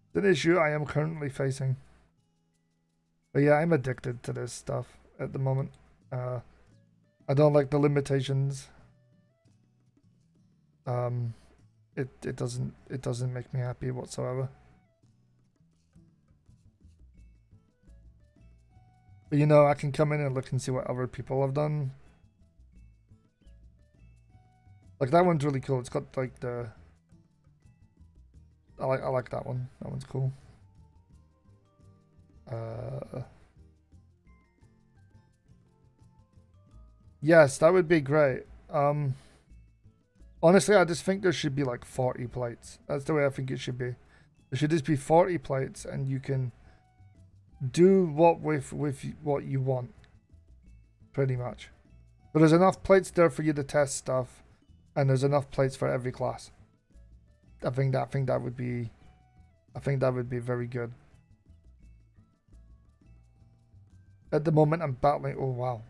It's an issue I am currently facing. But yeah, I'm addicted to this stuff at the moment. I don't like the limitations. It doesn't make me happy whatsoever. But you know, I can come in and look and see what other people have done. Like that one's really cool. It's got like the... I like that one. That one's cool. Yes, that would be great. Honestly, I just think there should be like 40 plates. That's the way I think it should be. There should just be 40 plates, and you can do what with what you want, pretty much. But there's enough plates there for you to test stuff, and there's enough plates for every class. I think that would be very good. At the moment, I'm battling. Oh wow,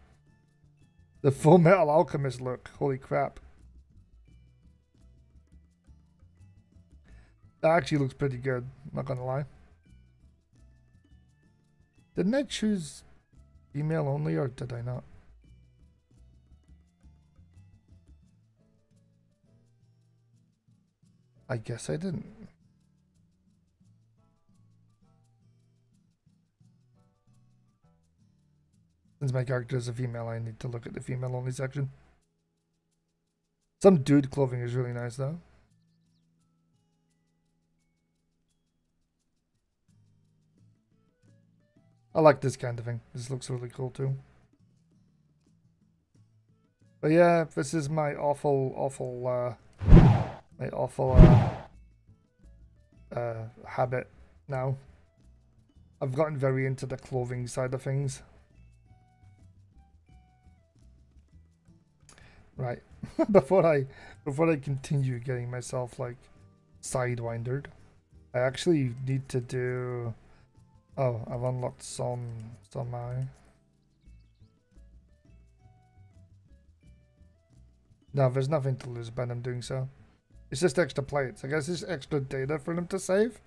the Full Metal Alchemist look. Holy crap! That actually looks pretty good. Not gonna lie. Didn't I choose email only, or did I not? I guess I didn't. Since my character is a female, I need to look at the female only section. Some dude clothing is really nice though. I like this kind of thing. This looks really cool too. But yeah, this is my awful habit now. I've gotten very into the clothing side of things. Right. before I continue getting myself like sidewindered, I actually need to do... Oh, I've unlocked some eye. No, there's nothing to lose by them doing so. It's just extra plates. I guess it's extra data for them to save.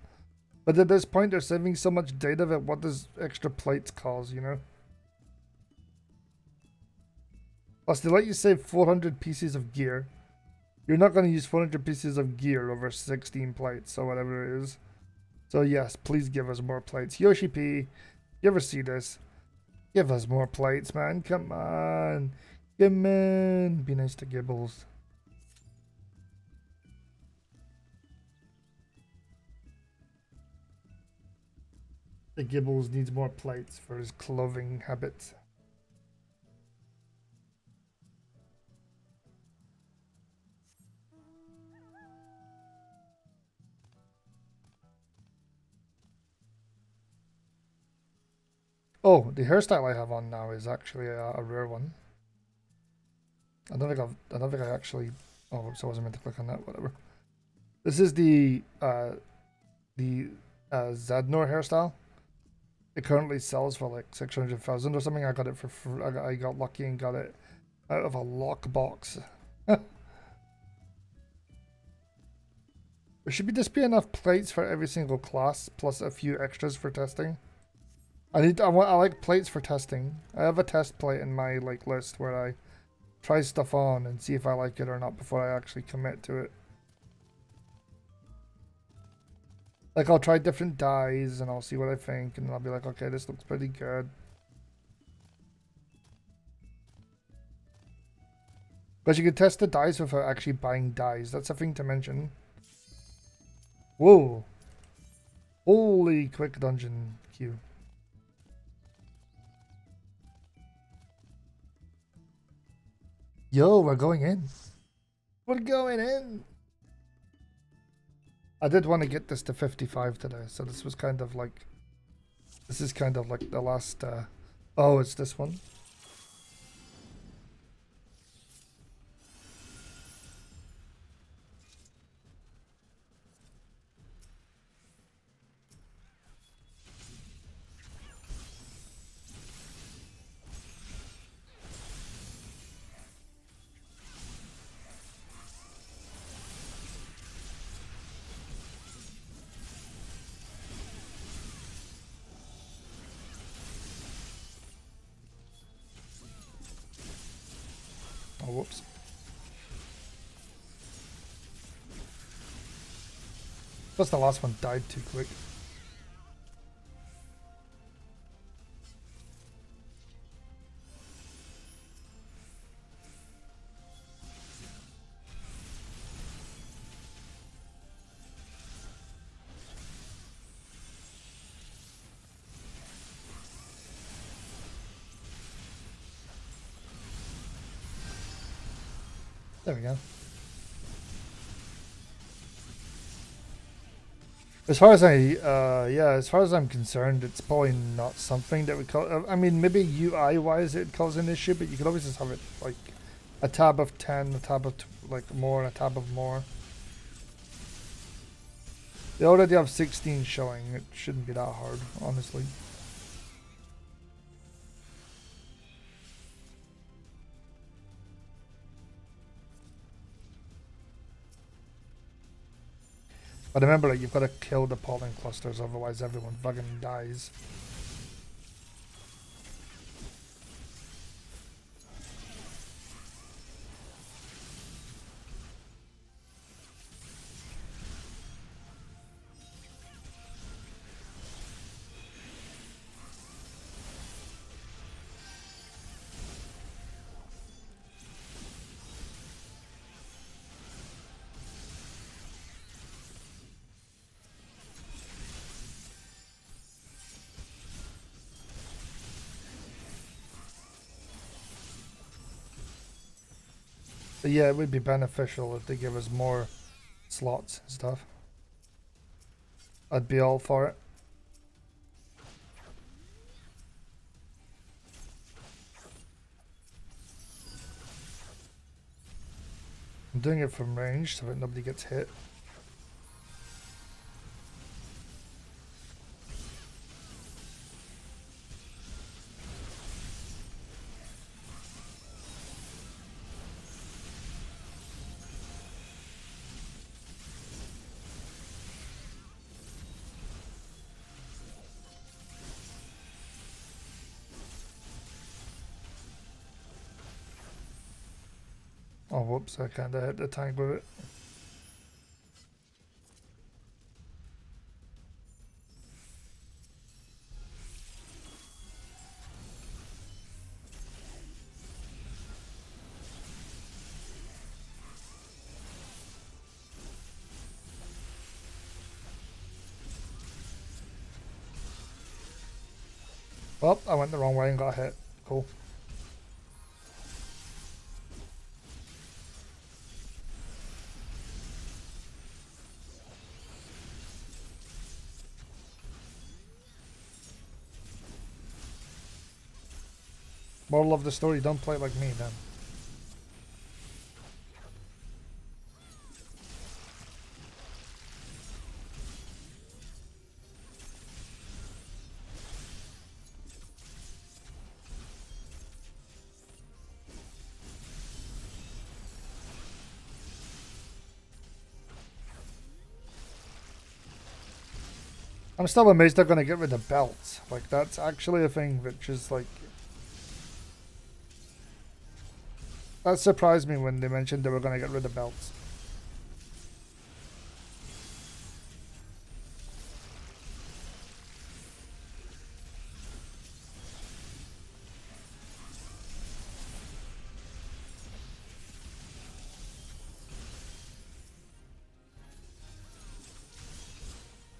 But at this point, they're saving so much data that what does extra plates cause, you know? Plus, they let you save 400 pieces of gear. You're not going to use 400 pieces of gear over 16 plates, or whatever it is. So yes, please give us more plates. Yoshi P, you ever see this? Give us more plates, man. Come on. Come on. Be nice to Gibz. The Gibz needs more plates for his clothing habits. Oh, the hairstyle I have on now is actually a rare one. I don't think I actually. Oh, so I wasn't meant to click on that. Whatever. This is the Zadnor hairstyle. It currently sells for like 600,000 or something. I got it for free. I got lucky and got it out of a lockbox. There should just be enough plates for every single class, plus a few extras for testing. I like plates for testing. I have a test plate in my like list where I try stuff on and see if I like it or not before I actually commit to it. Like, I'll try different dyes and I'll see what I think, and then I'll be like, okay, this looks pretty good. But you can test the dyes without actually buying dyes. That's a thing to mention. Whoa. Holy quick dungeon queue. Yo, we're going in. We're going in. I did want to get this to 55 today, so this was kind of like... This is kind of like the last... Oh, it's this one. Oh, whoops. Plus the last one died too quick. There we go. As far as as far as I'm concerned, it's probably not something that would cause. I mean, maybe UI-wise it'd cause an issue, but you could always just have it like a tab of 10, a tab of like more, and a tab of more. They already have 16 showing. It shouldn't be that hard, honestly. But remember, like, you've got to kill the pollen clusters, otherwise everyone fucking dies. But yeah, it would be beneficial if they give us more slots and stuff. I'd be all for it. I'm doing it from range so that nobody gets hit. Oh, whoops, I kinda hit the tank with it. Well, I went the wrong way and got hit. Cool. Moral of the story, don't play like me then. I'm still amazed they're going to get rid of belts. Like, that's actually a thing which is like... That surprised me when they mentioned they were going to get rid of belts.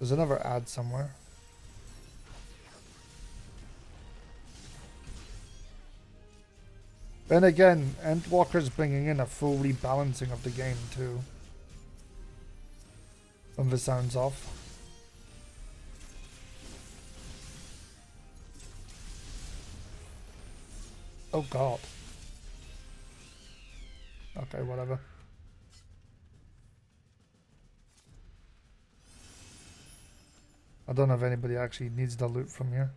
There's another ad somewhere. Then again, Endwalker's bringing in a full rebalancing of the game too. When the sound's off. Oh god. Okay, whatever. I don't know if anybody actually needs the loot from here.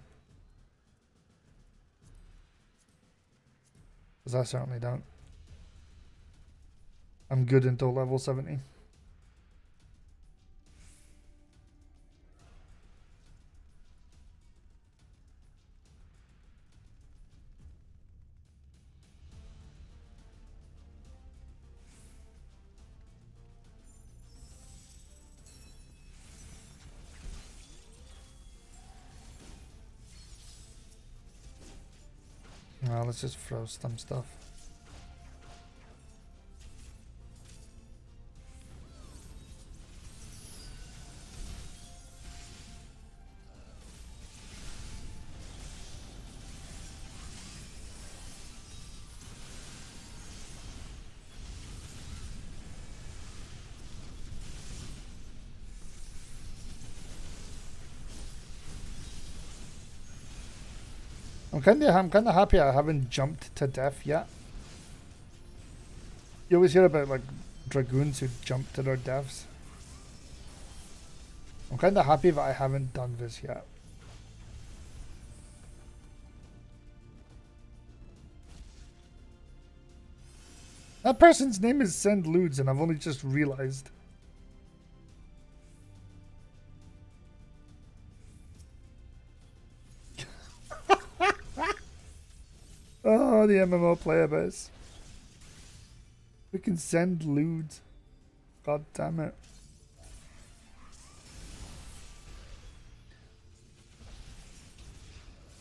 Because I certainly don't. I'm good until level 70. Well, let's just throw some stuff. I'm kind of happy I haven't jumped to death yet. You always hear about like dragoons who jump to their deaths. I'm kind of happy that I haven't done this yet. That person's name is Send Ludes, and I've only just realized. Oh, the MMO player base. We can send Ludes. God damn it.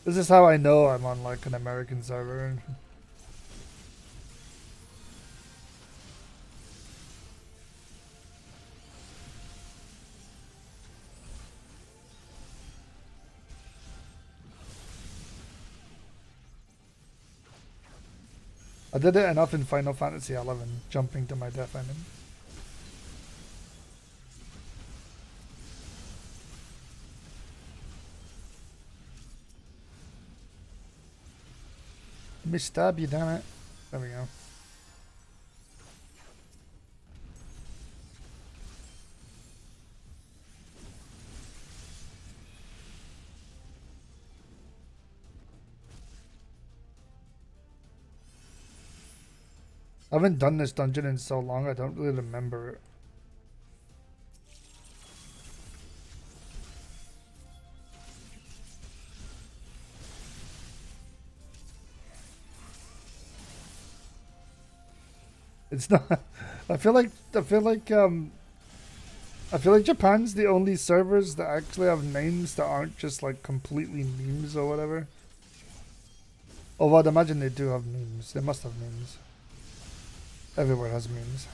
This is how I know I'm on like an American server. I did it enough in Final Fantasy XI, jumping to my death enemy. Let me stab you, damn it. There we go. I haven't done this dungeon in so long, I don't really remember it. It's not. I feel like Japan's the only servers that actually have names that aren't just like completely memes or whatever. Although I'd imagine they do have memes. They must have memes. Everywhere has memes.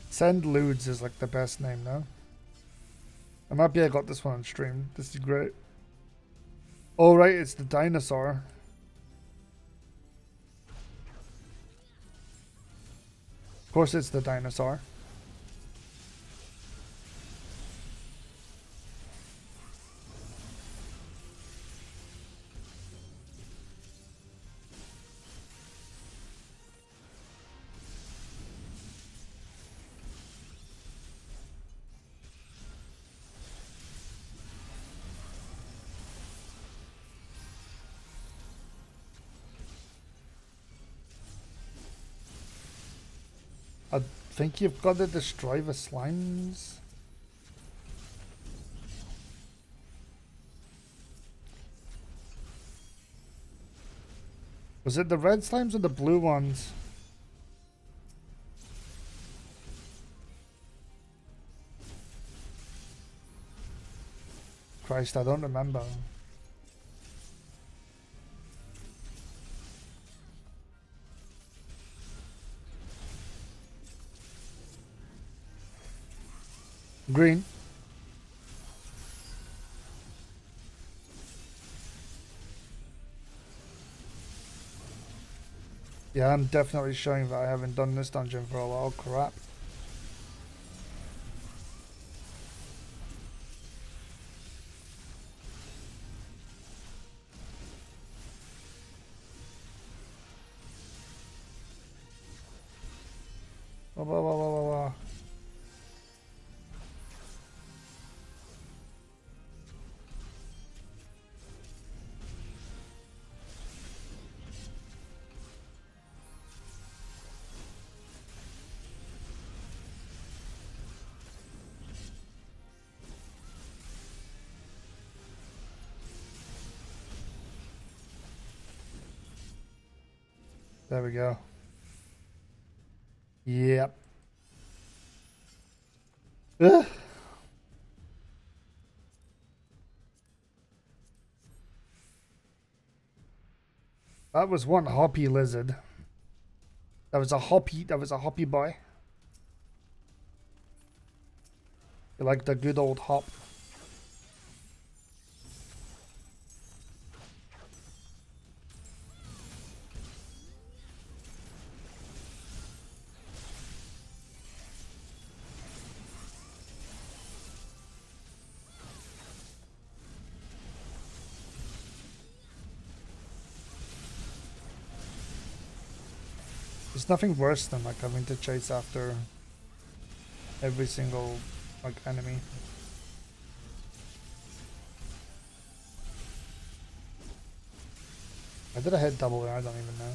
Send Ludes is like the best name now. I'm happy I got this one on stream. This is great. Oh right, it's the dinosaur. Of course it's the dinosaur. I think you've got to destroy the slimes. Was it the red slimes or the blue ones? Christ, I don't remember. Green. Yeah, I'm definitely showing that I haven't done this dungeon for a while. Crap. Blah, blah, blah, blah, blah, blah. There we go. Yep. Ugh. That was one hoppy lizard. That was a hoppy boy. You like the good old hop. There's nothing worse than like having to chase after every single like enemy. I did a hit double there, I don't even know.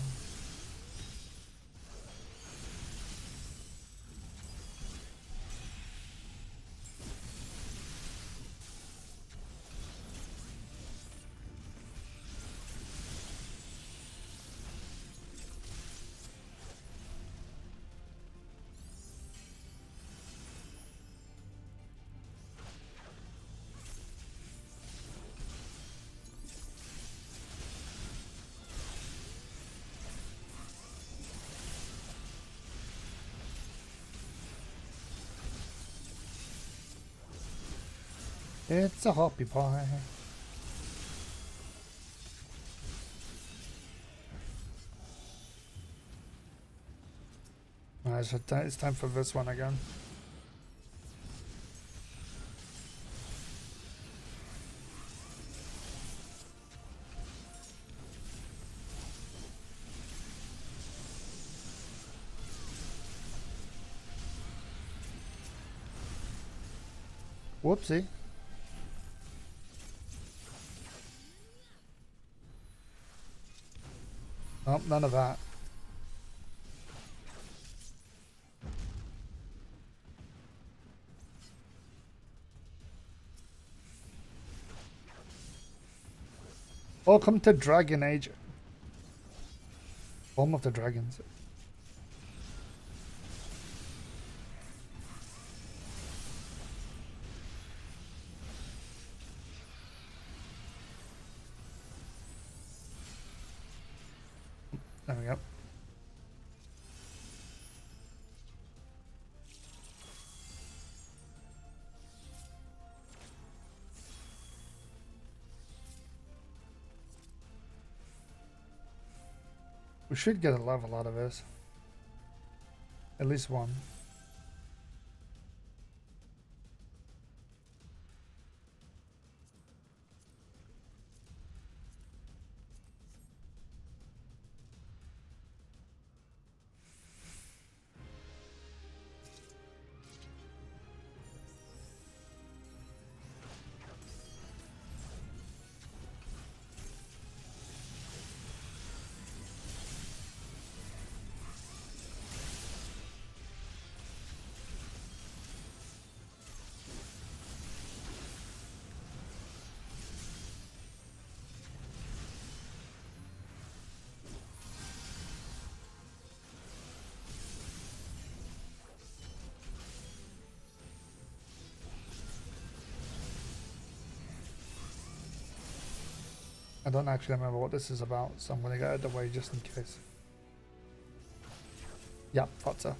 It's a hoppy pie. Alright, so it's time for this one again. Whoopsie. Oh, none of that. Welcome to Dragon Age. Home of the Dragons. There we go. We should get a level out of this. At least one. I don't actually remember what this is about, so I'm going to get out of the way just in case. Yep, thought so.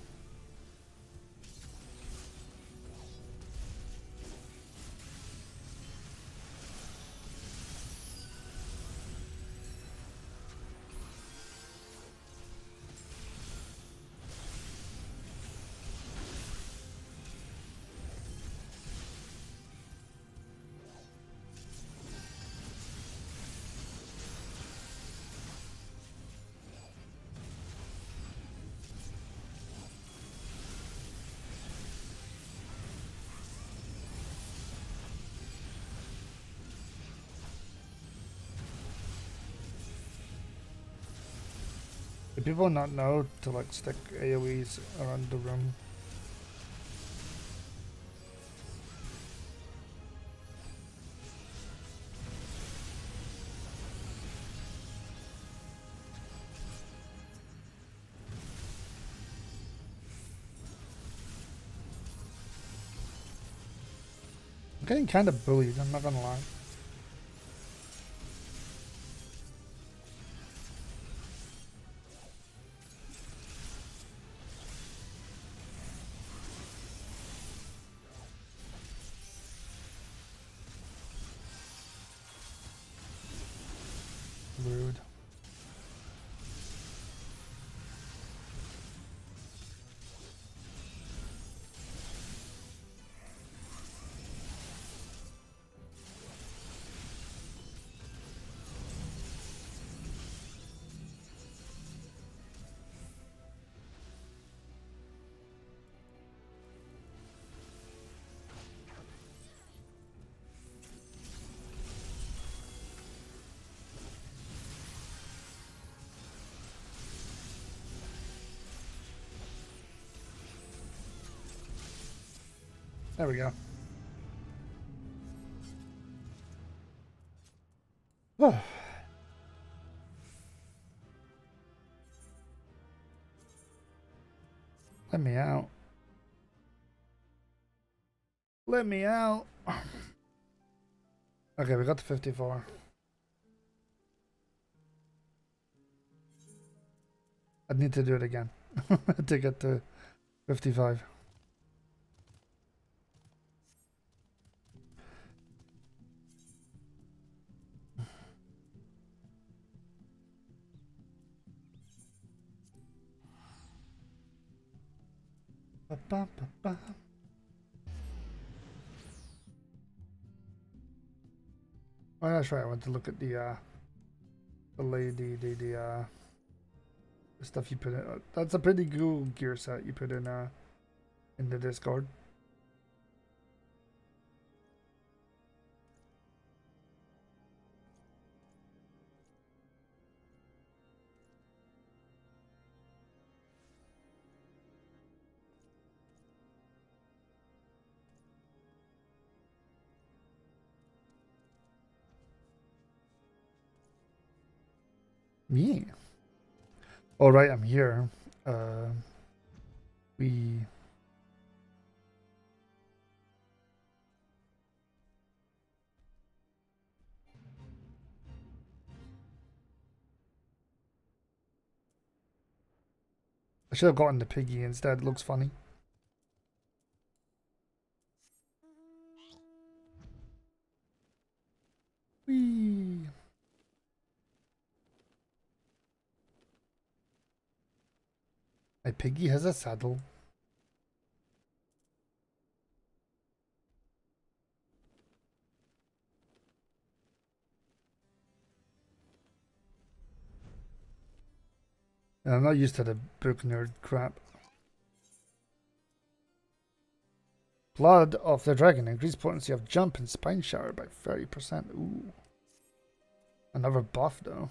Do people not know to like stick AoEs around the room? I'm getting kind of bullied, I'm not gonna lie. Rude. There we go. Let me out. Let me out. Okay, we got to 54. I'd need to do it again to get to 55. Ba, ba, ba, ba. Oh, that's right. I went to look at the lady, the stuff you put in. That's a pretty cool gear set you put in the Discord. Me. All right, I'm here. We. I should have gotten the piggy instead. It looks funny. Whee. My piggy has a saddle. And I'm not used to the book nerd crap. Blood of the Dragon. Increased potency of jump and spine shower by 30%. Ooh. Another buff though.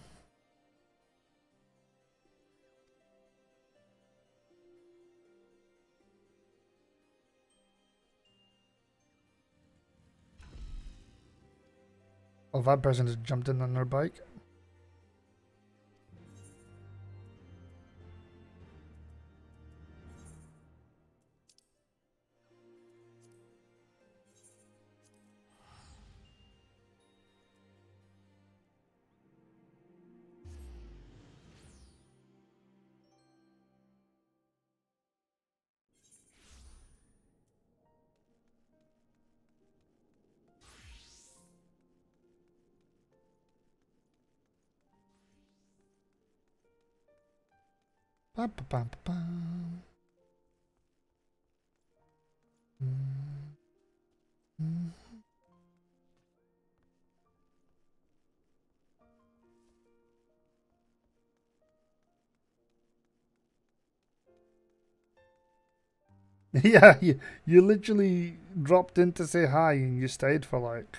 Oh, that person just jumped in on their bike. Ba, ba, ba, ba, ba. Mm, mm. Yeah, you literally dropped in to say hi and you stayed for like,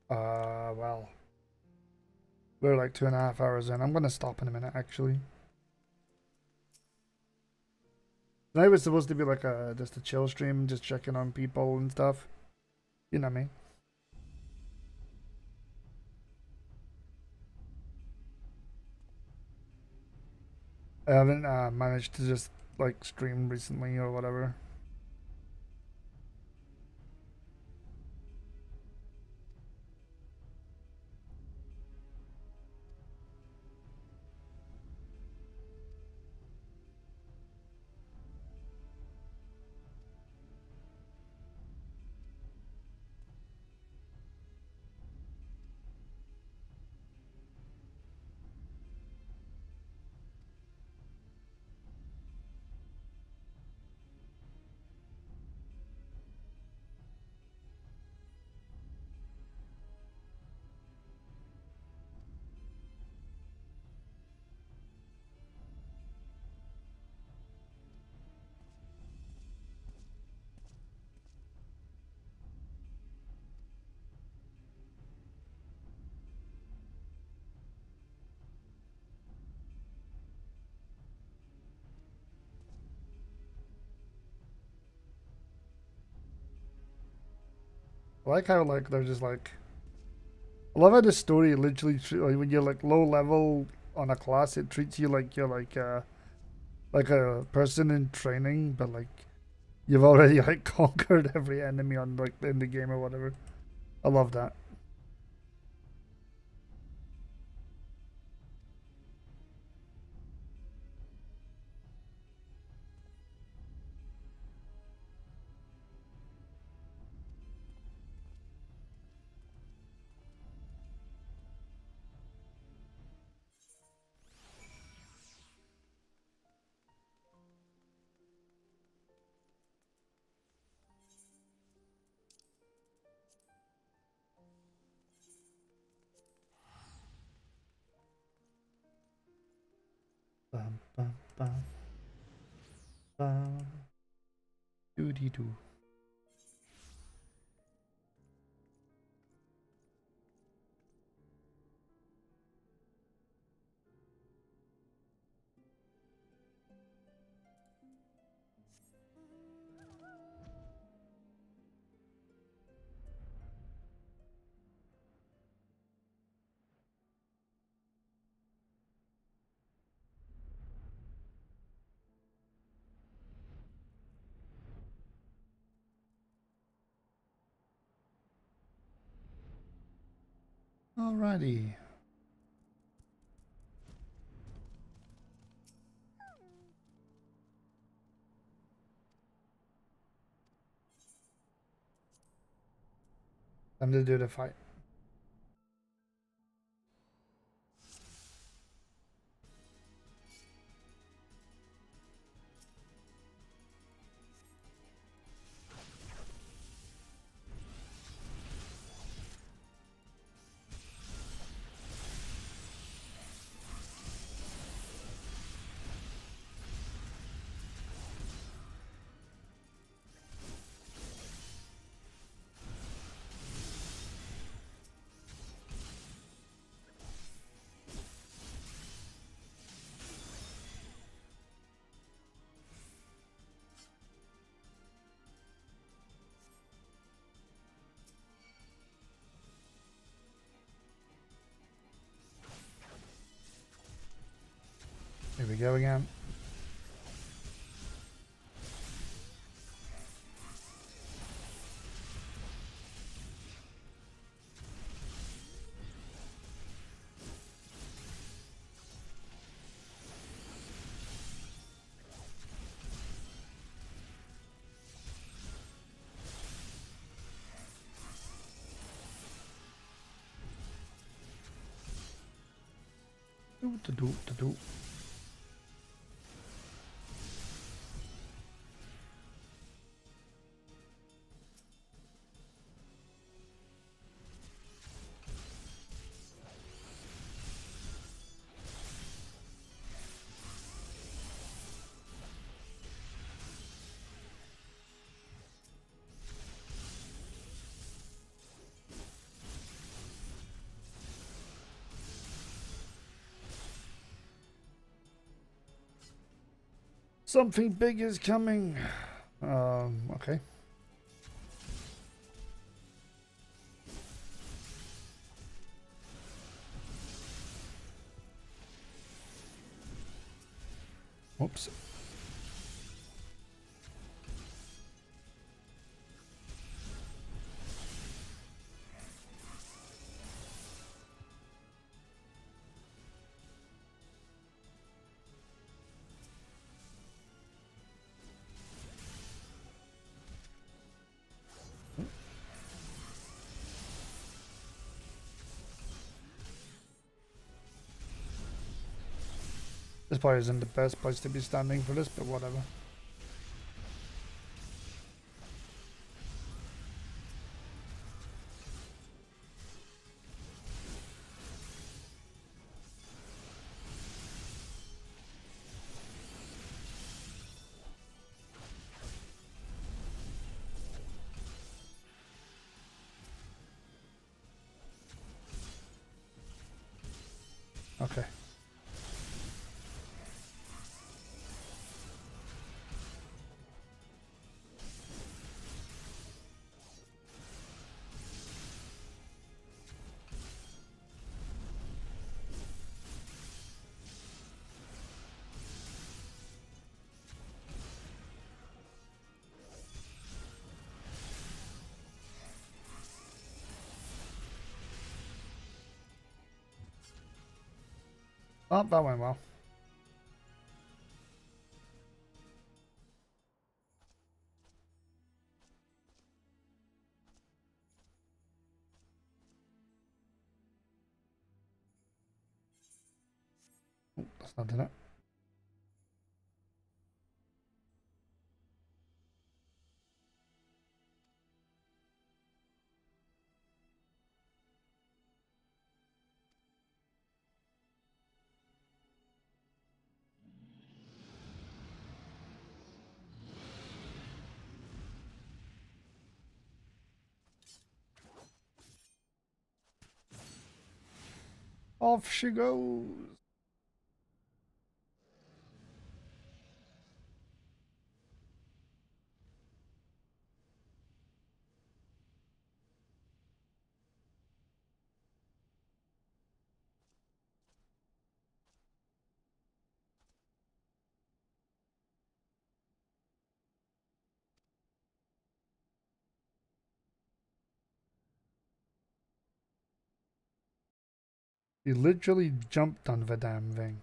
well, we're like 2.5 hours in. I'm gonna stop in a minute actually. Tonight was supposed to be like just a chill stream, just checking on people and stuff. You know me. I haven't managed to just like stream recently or whatever. I like how like they're just like. I love how the story literally like, when you're like low level on a class, it treats you like you're like a person in training, but like you've already like conquered every enemy on like in the game or whatever. I love that. Bum, bum, bum, bum. Doody doo. Alrighty. Time to do the fight. Here we go again. Do. Something big is coming. Okay. Whoops. This probably isn't the best place to be standing for this, but whatever. Okay. Oh, that went well. Oh, that's not it. Off she goes. He literally jumped on the damn thing.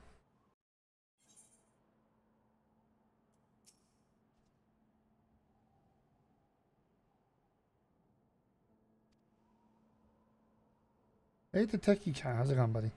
Hey, the techie cat. How's it going, buddy?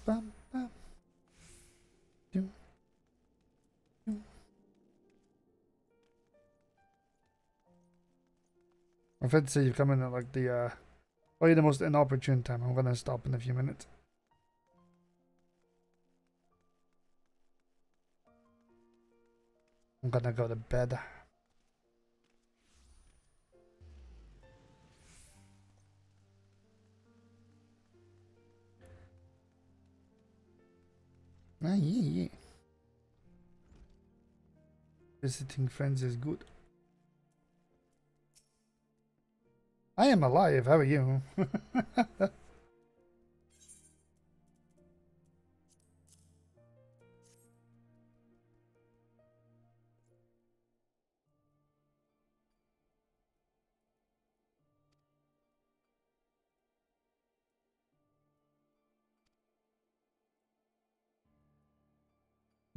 Bum, bum. Doo, doo. I'm afraid to say you're coming at like the probably the most inopportune time. I'm gonna stop in a few minutes. I'm gonna go to bed. Ah, yeah, yeah. Visiting friends is good. I am alive. How are you?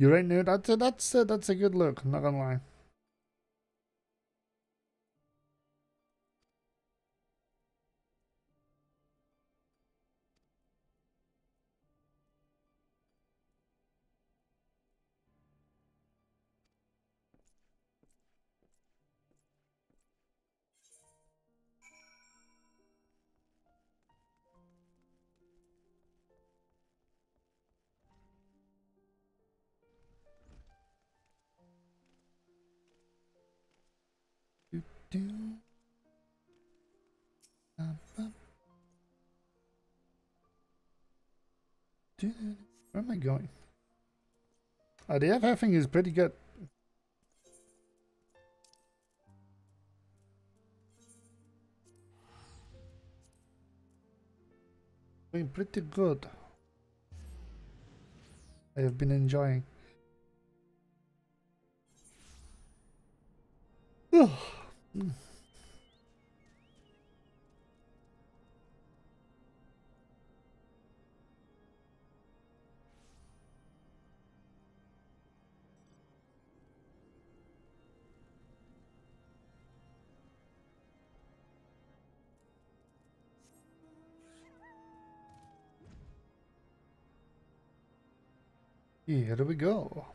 You right now? That's a good look. I'm not gonna lie. Where am I going? The FFing is pretty good. Doing pretty good. I have been enjoying. Here we go.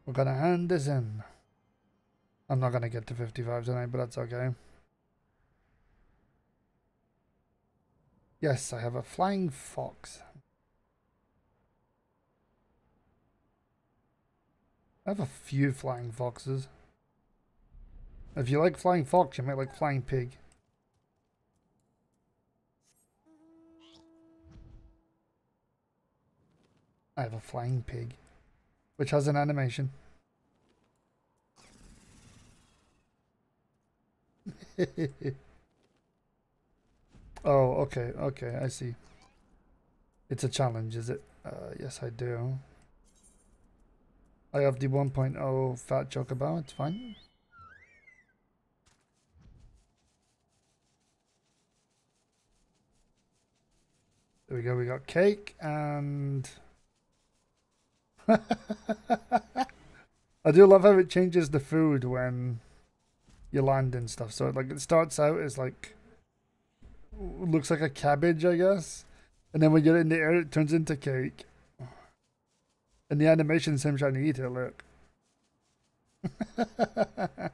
We're gonna hand this in. I'm not gonna get to 55 tonight, but that's okay. Yes, I have a flying fox. I have a few flying foxes. If you like flying fox, you might like flying pig. I have a flying pig, which has an animation. Oh, okay, okay, I see. It's a challenge, is it? Yes, I do. I have the 1.0 fat chocobo, it's fine. There we go, we got cake and... I do love how it changes the food when you land and stuff. So like it starts out as like looks like a cabbage, I guess, and then when you're in the air, it turns into cake. And the animation's him trying to eat it. Look. I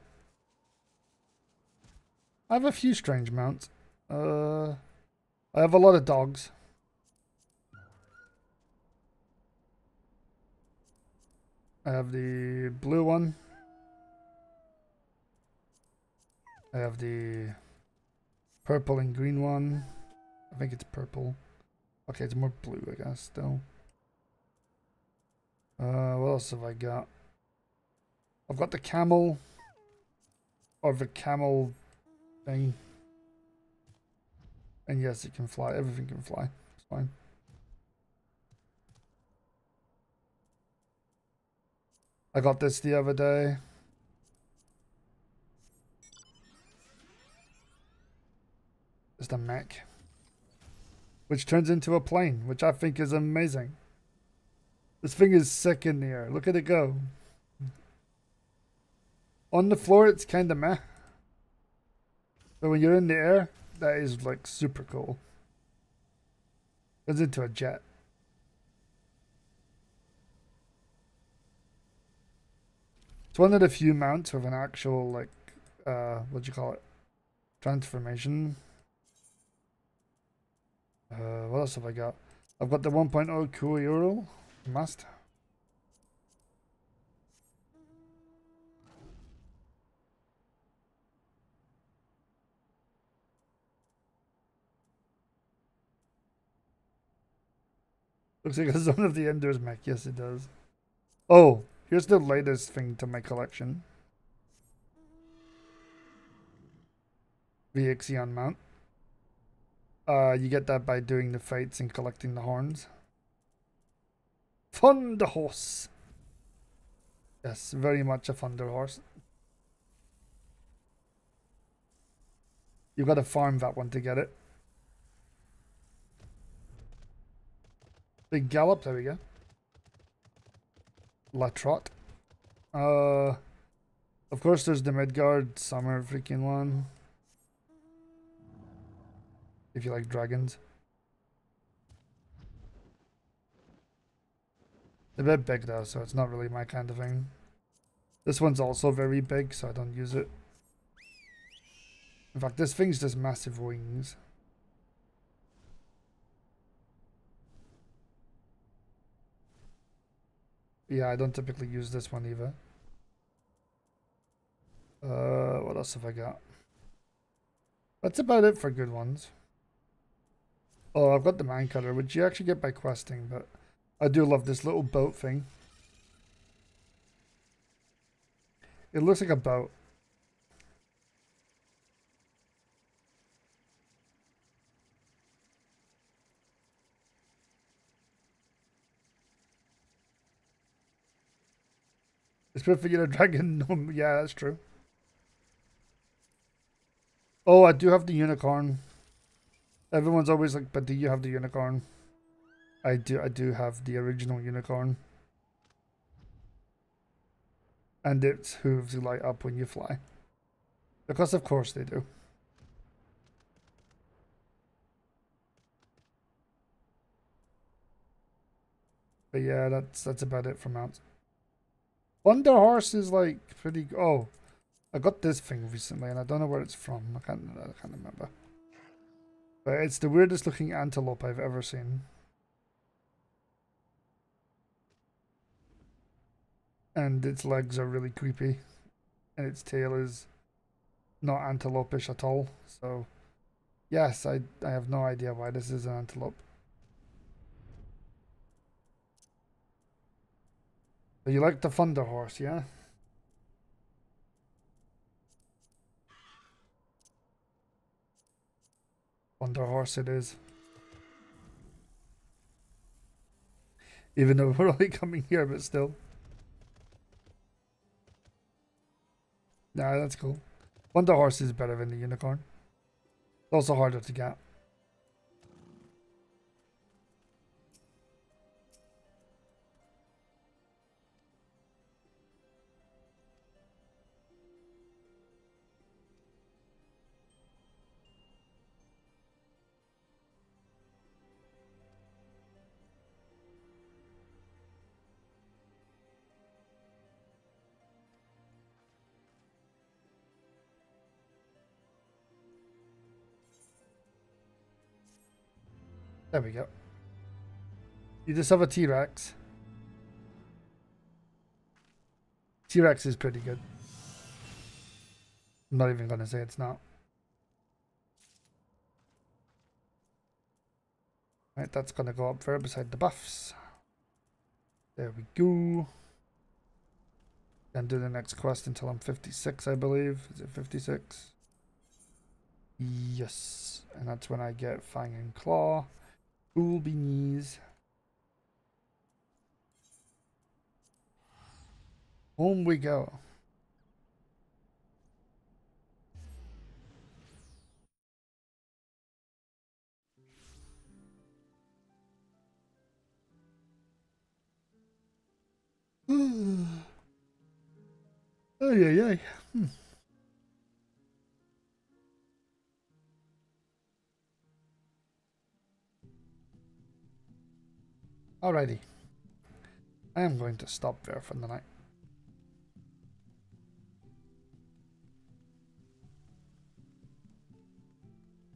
have a few strange mounts. I have a lot of dogs. I have the blue one. I have the purple and green one. I think it's purple. Okay, it's more blue, I guess, still. What else have I got? I've got the camel. Or the camel thing. And yes, it can fly. Everything can fly. It's fine. I got this the other day. It's the mech. Which turns into a plane, which I think is amazing. This thing is sick in the air. Look at it go. On the floor, it's kind of meh. But when you're in the air, that is like super cool. Turns into a jet. It's one of the few mounts with an actual, like, what do you call it? Transformation. What else have I got? I've got the 1.0 Cool Euro. Must. Looks like a Zone of the Enders mech. Yes, it does. Oh, here's the latest thing to my collection. The Ixion mount. You get that by doing the fates and collecting the horns. Thunder horse. Yes, very much a thunder horse. You've got to farm that one to get it. Big gallop, there we go. La Trot. Of course there's the Midgard summer freaking one. If you like dragons. They're a bit big though, so it's not really my kind of thing. This one's also very big, so I don't use it. In fact, this thing's just massive wings. Yeah, I don't typically use this one either. What else have I got? That's about it for good ones. Oh, I've got the mine cutter, which you actually get by questing, but I do love this little boat thing. It looks like a boat. It's good for you to dragon. Yeah, that's true. Oh, I do have the unicorn. Everyone's always like, but do you have the unicorn? I do have the original unicorn. And its hooves light up when you fly. Because of course they do. But yeah, that's about it for mounts. Thunder Horse is like pretty. Oh, I got this thing recently, and I don't know where it's from. I can't remember. But it's the weirdest looking antelope I've ever seen. And its legs are really creepy, and its tail is not antelope-ish at all. So, yes, I have no idea why this is an antelope. But you like the Thunder Horse, yeah? Thunder Horse it is. Even though we're only coming here, but still. Nah, that's cool. Thunder Horse is better than the unicorn. It's also harder to get. There we go. You just have a T-Rex. T-Rex is pretty good. I'm not even going to say it's not. Right, that's going to go up there beside the buffs. There we go. And do the next quest until I'm 56, I believe. Is it 56? Yes. And that's when I get Fang and Claw. Cool beanies. Home we go. Oh yeah. Alrighty. I am going to stop there for the night.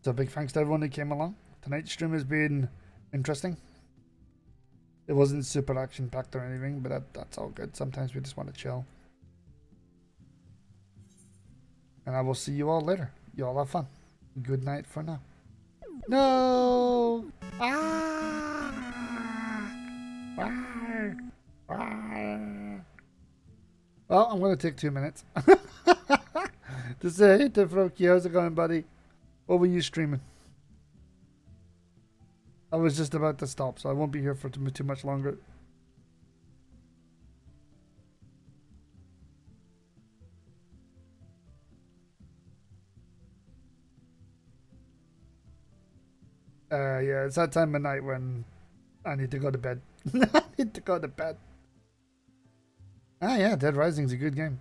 So big thanks to everyone who came along. Tonight's stream has been interesting. It wasn't super action packed or anything, but that's all good. Sometimes we just want to chill. And I will see you all later. You all have fun. Good night for now. No! Ah! Well, I'm going to take 2 minutes to say hey to Froki. How's it going, buddy? What were you streaming? I was just about to stop, so I won't be here for too much longer. Yeah, it's that time of night when I need to go to bed. I need to go to bed. Ah, yeah, Dead Rising's a good game.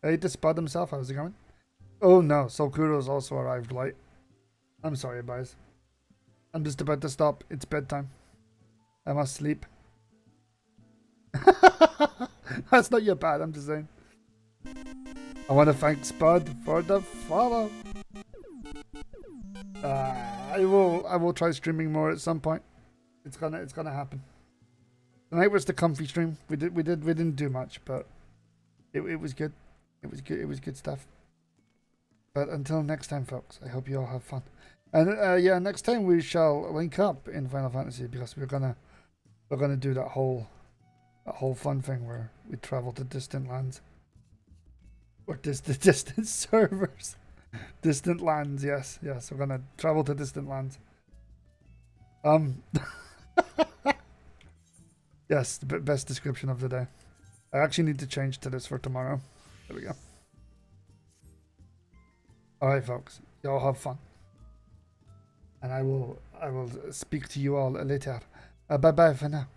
I hate to spot himself. How's it going? Oh no, Solkuro's also arrived late. I'm sorry, guys. I'm just about to stop. It's bedtime. I must sleep. That's not your bad, I'm just saying. I want to thank Spud for the follow. I will try streaming more at some point. It's gonna happen. Tonight was the comfy stream. We didn't do much, but it was good. It was good stuff. But until next time, folks, I hope you all have fun. And yeah, next time we shall link up in Final Fantasy because we're gonna do that whole fun thing where we travel to distant lands or distant servers, distant lands. Yes, we're gonna travel to distant lands. Yes, the best description of the day. I actually need to change to this for tomorrow. There we go. Alright, folks. Y'all have fun. And I will speak to you all later. Bye-bye for now.